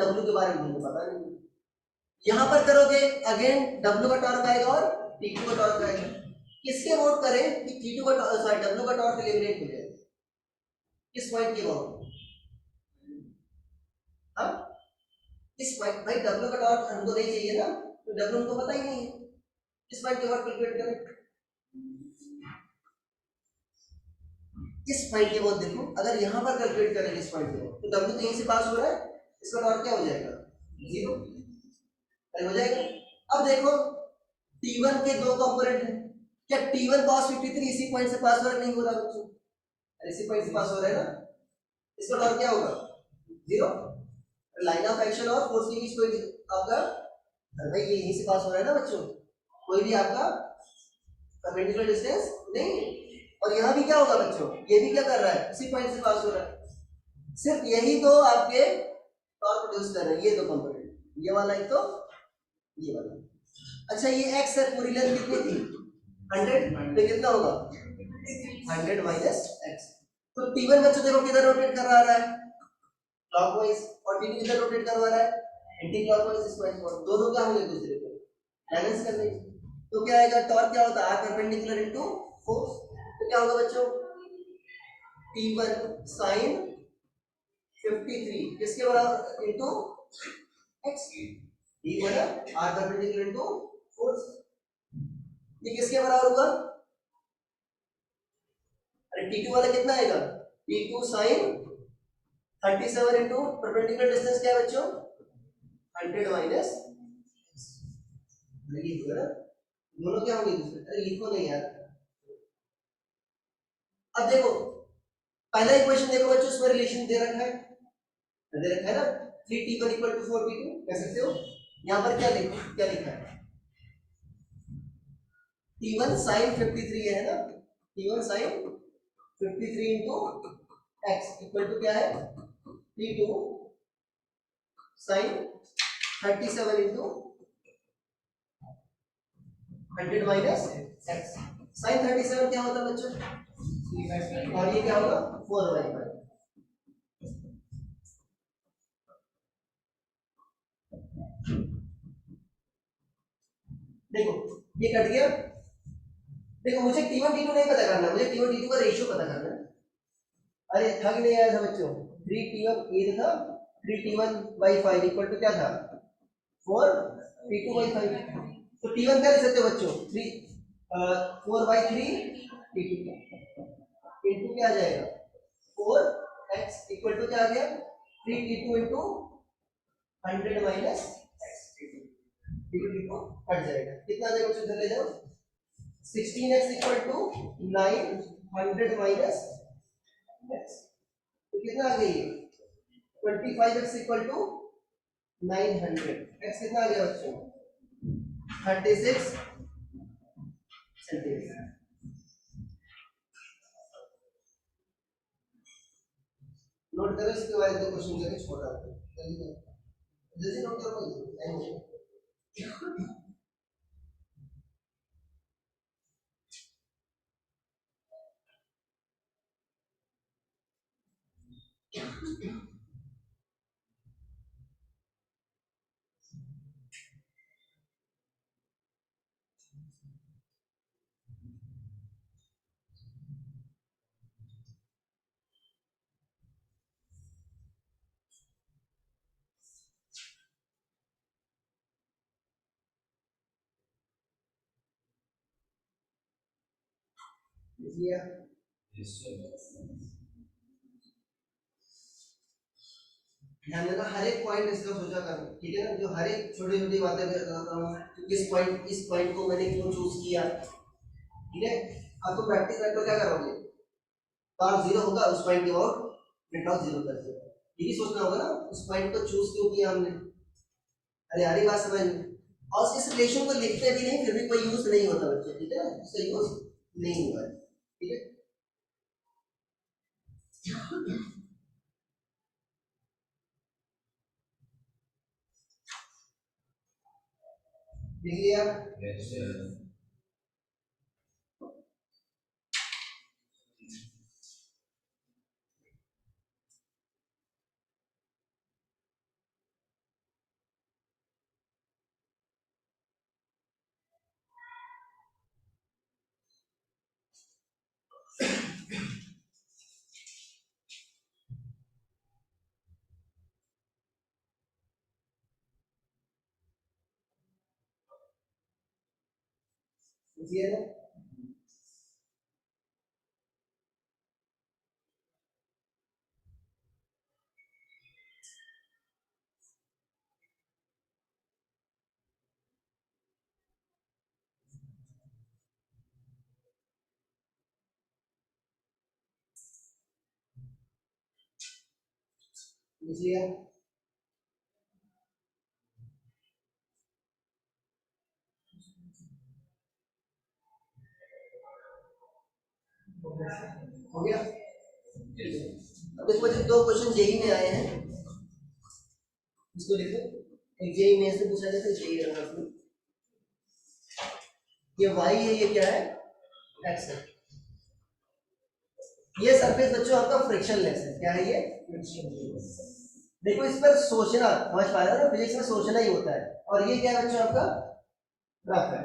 W के बारे में तुमको पता नहीं। यहां पर करोगे अगेन W का टॉर्क आएगा और T2 का टॉर्क आएगा। किसके अबाउट करें कि T2 का सॉरी W का टॉर्क एलिमिनेट हो जाए? किस पॉइंट के अबाउट? हाँ, इस पॉइंट भाई W का टॉर्क हमको नहीं चाहिए ना, तो W हमको पता ही नहीं है। किस पॉइंट के अबाउट कैलकुलेट करें? इस पॉइंट के बाद देखो, अगर यहां पर कैलकुलेट करें इस पॉइंट पे, तो W तो यहीं से पास हो रहा है, इसका टॉर्क क्या हो जाएगा? जीरो। हो जाएगा। अब देखो T1 के दो कंपोनेंट हैं, क्या T1 cos 53 इसी पॉइंट से पास हो रहा है? नहीं हो रहा बच्चों, इसी पॉइंट से पास हो रहा है ना, इसका टॉर्क क्या होगा? जीरो। लाइन ऑफ एक्शन और फोर्स के बीच कोई आपका भाई ये यहीं से पास हो रहा है ना बच्चों, कोई भी आपका परपेंडिकुलर डिस्टेंस नहीं। और यहाँ भी क्या होगा बच्चों? ये भी क्या कर रहा है? इसी पॉइंट से पास हो रहा है। सिर्फ यही दो आपके टॉर्क प्रोड्यूस कर रहे हैं, ये दो कंपोनेंट, ये वाला एक तो ये वाला। अच्छा ये x है, पूरी लेंथ कितनी थी? 100, तो कितना होगा? 100 माइनस x। तो T1 बच्चों देखो किधर रोटेट कर रहा है? क्लॉकवाइज। और T2 किधर रोटेट करवा रहा है? Anti clockwise. इस पॉइंट पर दोनों क्या होंगे? दूसरे को बैलेंस कर लेंगे। तो क्या आएगा? टॉर्क क्या होता है? r perpendicular into force. तो क्या होगा बच्चों? T1 sin 53 किसके बराबर? Into x। ये बड़ा r परपेंडिकुलर इनटू फोर्स, ये किसके बराबर होगा? अरे T2 वाला कितना आएगा? T2 sin 37 into perpendicular distance क्या है बच्चों? 100 माइनस, दोनों क्या होंगे दूसरे? अरे लिखो नहीं यार। अब देखो पहला इक्वेशन देखो बच्चों, उसमें रिलेशन दे रखा है ना, 3T1 = 4T2 कह सकते हो। यहाँ पर क्या लिखा है? T1 sin 53 है ना, T1 sin 53 into x equal to क्या है? T2 sin 37 into 100 minus x। sin 37 क्या होता है बच्चों? और ये क्या होगा? 4/5। देखो ये कट गया। देखो मुझे T1 T2 नहीं पता करना, मुझे T1 T2 का रेशियो पता करना है। अरे था कि नहीं आया था बच्चों? 3T1 ये था, 3T1/5 इक्वल टू क्या था? 4T2/5। तो T1 क्या लिख सकते हो बच्चों? 4/3 T2 इनटू क्या आ जाएगा? 4x इक्वल टू क्या आ गया? 3T2 into 100 minus x। T2 cut जाएगा, कितना आ जाएगा बच्चों? इधर ले जाओ। 16x equal to 900 minus x, तो कितना आ गई? 25x इक्वल टू 900, x कितना आ गया बच्चों? 36 सेंटीमीटर। नोट करो इसके बाद दो क्वेश्चन करके छोटा जल्दी जल्दी नोट करो। इसलिए ध्यान देना, हर एक पॉइंट इसका सोचा करो, ठीक है ना, जो हर एक छोटी छोटी बातें कर रहा हूँ, इस पॉइंट को मैंने क्यों चूज किया, ठीक है। अब तो प्रैक्टिस करके तो क्या करोगे, बार जीरो होगा उस पॉइंट के बाद प्रिंट आउट जीरो कर दिया, यही सोचना होगा ना, उस पॉइंट को चूज क्यों किया हमने। अरे यारी बात समझ में, और इस रिलेशन को लिखते भी नहीं फिर भी कोई यूज नहीं होता बच्चे, ठीक है, इसका यूज नहीं हुआ है, ठीक है। देख लिया, देखिए लिया, हो गया। अब देखो बच्चे दो क्वेश्चन जेई में आए हैं, इसको देखो, एक जेई में से पूछा जाता है, जेई रहा उसमें, ये वाई है, ये क्या है, एक्स है, ये सरफेस बच्चों आपका फ्रिक्शनलेस है, क्या है ये, देखो इस पर सोचना, समझ पा रहे हो ना, फिजिक्स में सोचना ही होता है, और ये क्या है बच्चों आपका रफ है।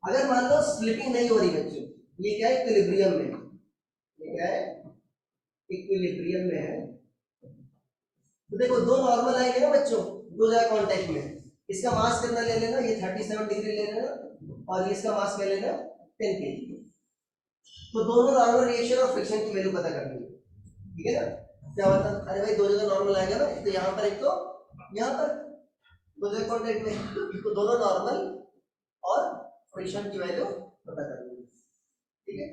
अगर मान लो स्लिपिंग नहीं हो रही बच्चों, ये क्या है, इक्विलिब्रियम में, ये क्या है, इक्विलिब्रियम में है, तो देखो दो नॉर्मल आएंगे ना बच्चों, दो जगह कांटेक्ट में, इसका मास कितना ले लेना, ये 37 डिग्री ले लेना, और ये इसका मास क्या लेना 10 kg, तो दोनों नॉर्मल रिएक्शन और फ्रिक्शन की वैल्यू पता करनी है, ठीक है ना। क्या होता है, अरे भाई दो जगह नॉर्मल आएगा ना, तो यहाँ पर एक तो यहाँ पर दो जगह कांटेक्ट में, तो दोनों नॉर्मल और फ्रिक्शन की वैल्यू पता करनी है, ठीक है,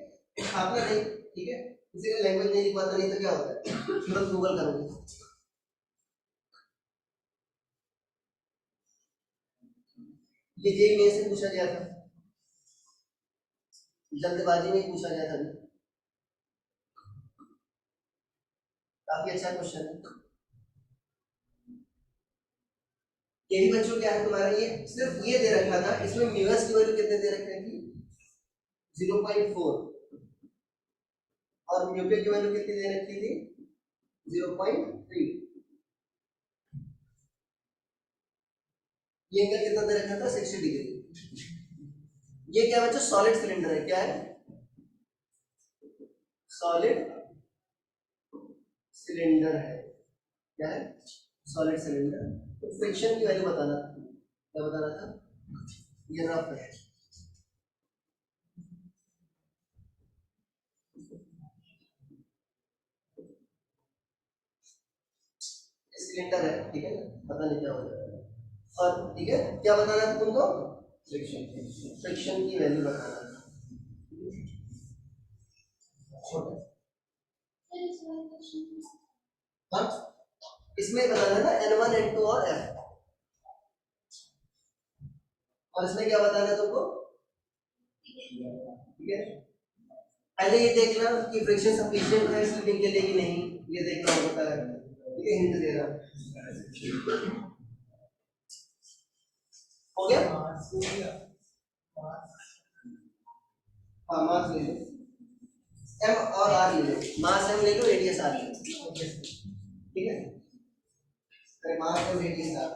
छापना नहीं, ठीक है, इसीलिए लैंग्वेज नहीं लिख पाता, नहीं तो क्या होता है तुरंत गूगल करोगे। ये जेई में से पूछा गया था, जल्दबाजी में पूछा गया था, काफी अच्छा क्वेश्चन है। ये भी बच्चों क्या है तुम्हारा, ये सिर्फ ये दे रखा था, इसमें म्यूएस की वैल्यू कितने दे रखे थी 0.4, और म्यूके की वैल्यू कितनी दे रखी थी 0.3, ये एंगल कितना दे रखा था 60 डिग्री। ये क्या बच्चों, सॉलिड सिलेंडर है, क्या है, सॉलिड सिलेंडर है, क्या है, सॉलिड सिलेंडर। तो फ्रिक्शन की वैल्यू बताना था, क्या बताना था, ये रफ है, सिलेंडर है, ठीक है ना, पता नहीं क्या हो जाएगा, और ठीक है, क्या बताना था तुमको, फ्रिक्शन की वैल्यू बताना था। हाँ, इसमें बताना ना N1 N2 और F, और इसमें क्या बताना है तुमको, ठीक है, पहले ये देखना कि फ्रिक्शन सफिशिएंट है स्लिपिंग के लिए कि नहीं, ये देखना होता है, ठीक है, हिंट दे रहा हो गया। हाँ मास ले लो, एम और आर ले लो, मास एम ले लो, रेडियस आर ले लो, ठीक है, अरे मास एम रेडियस आर,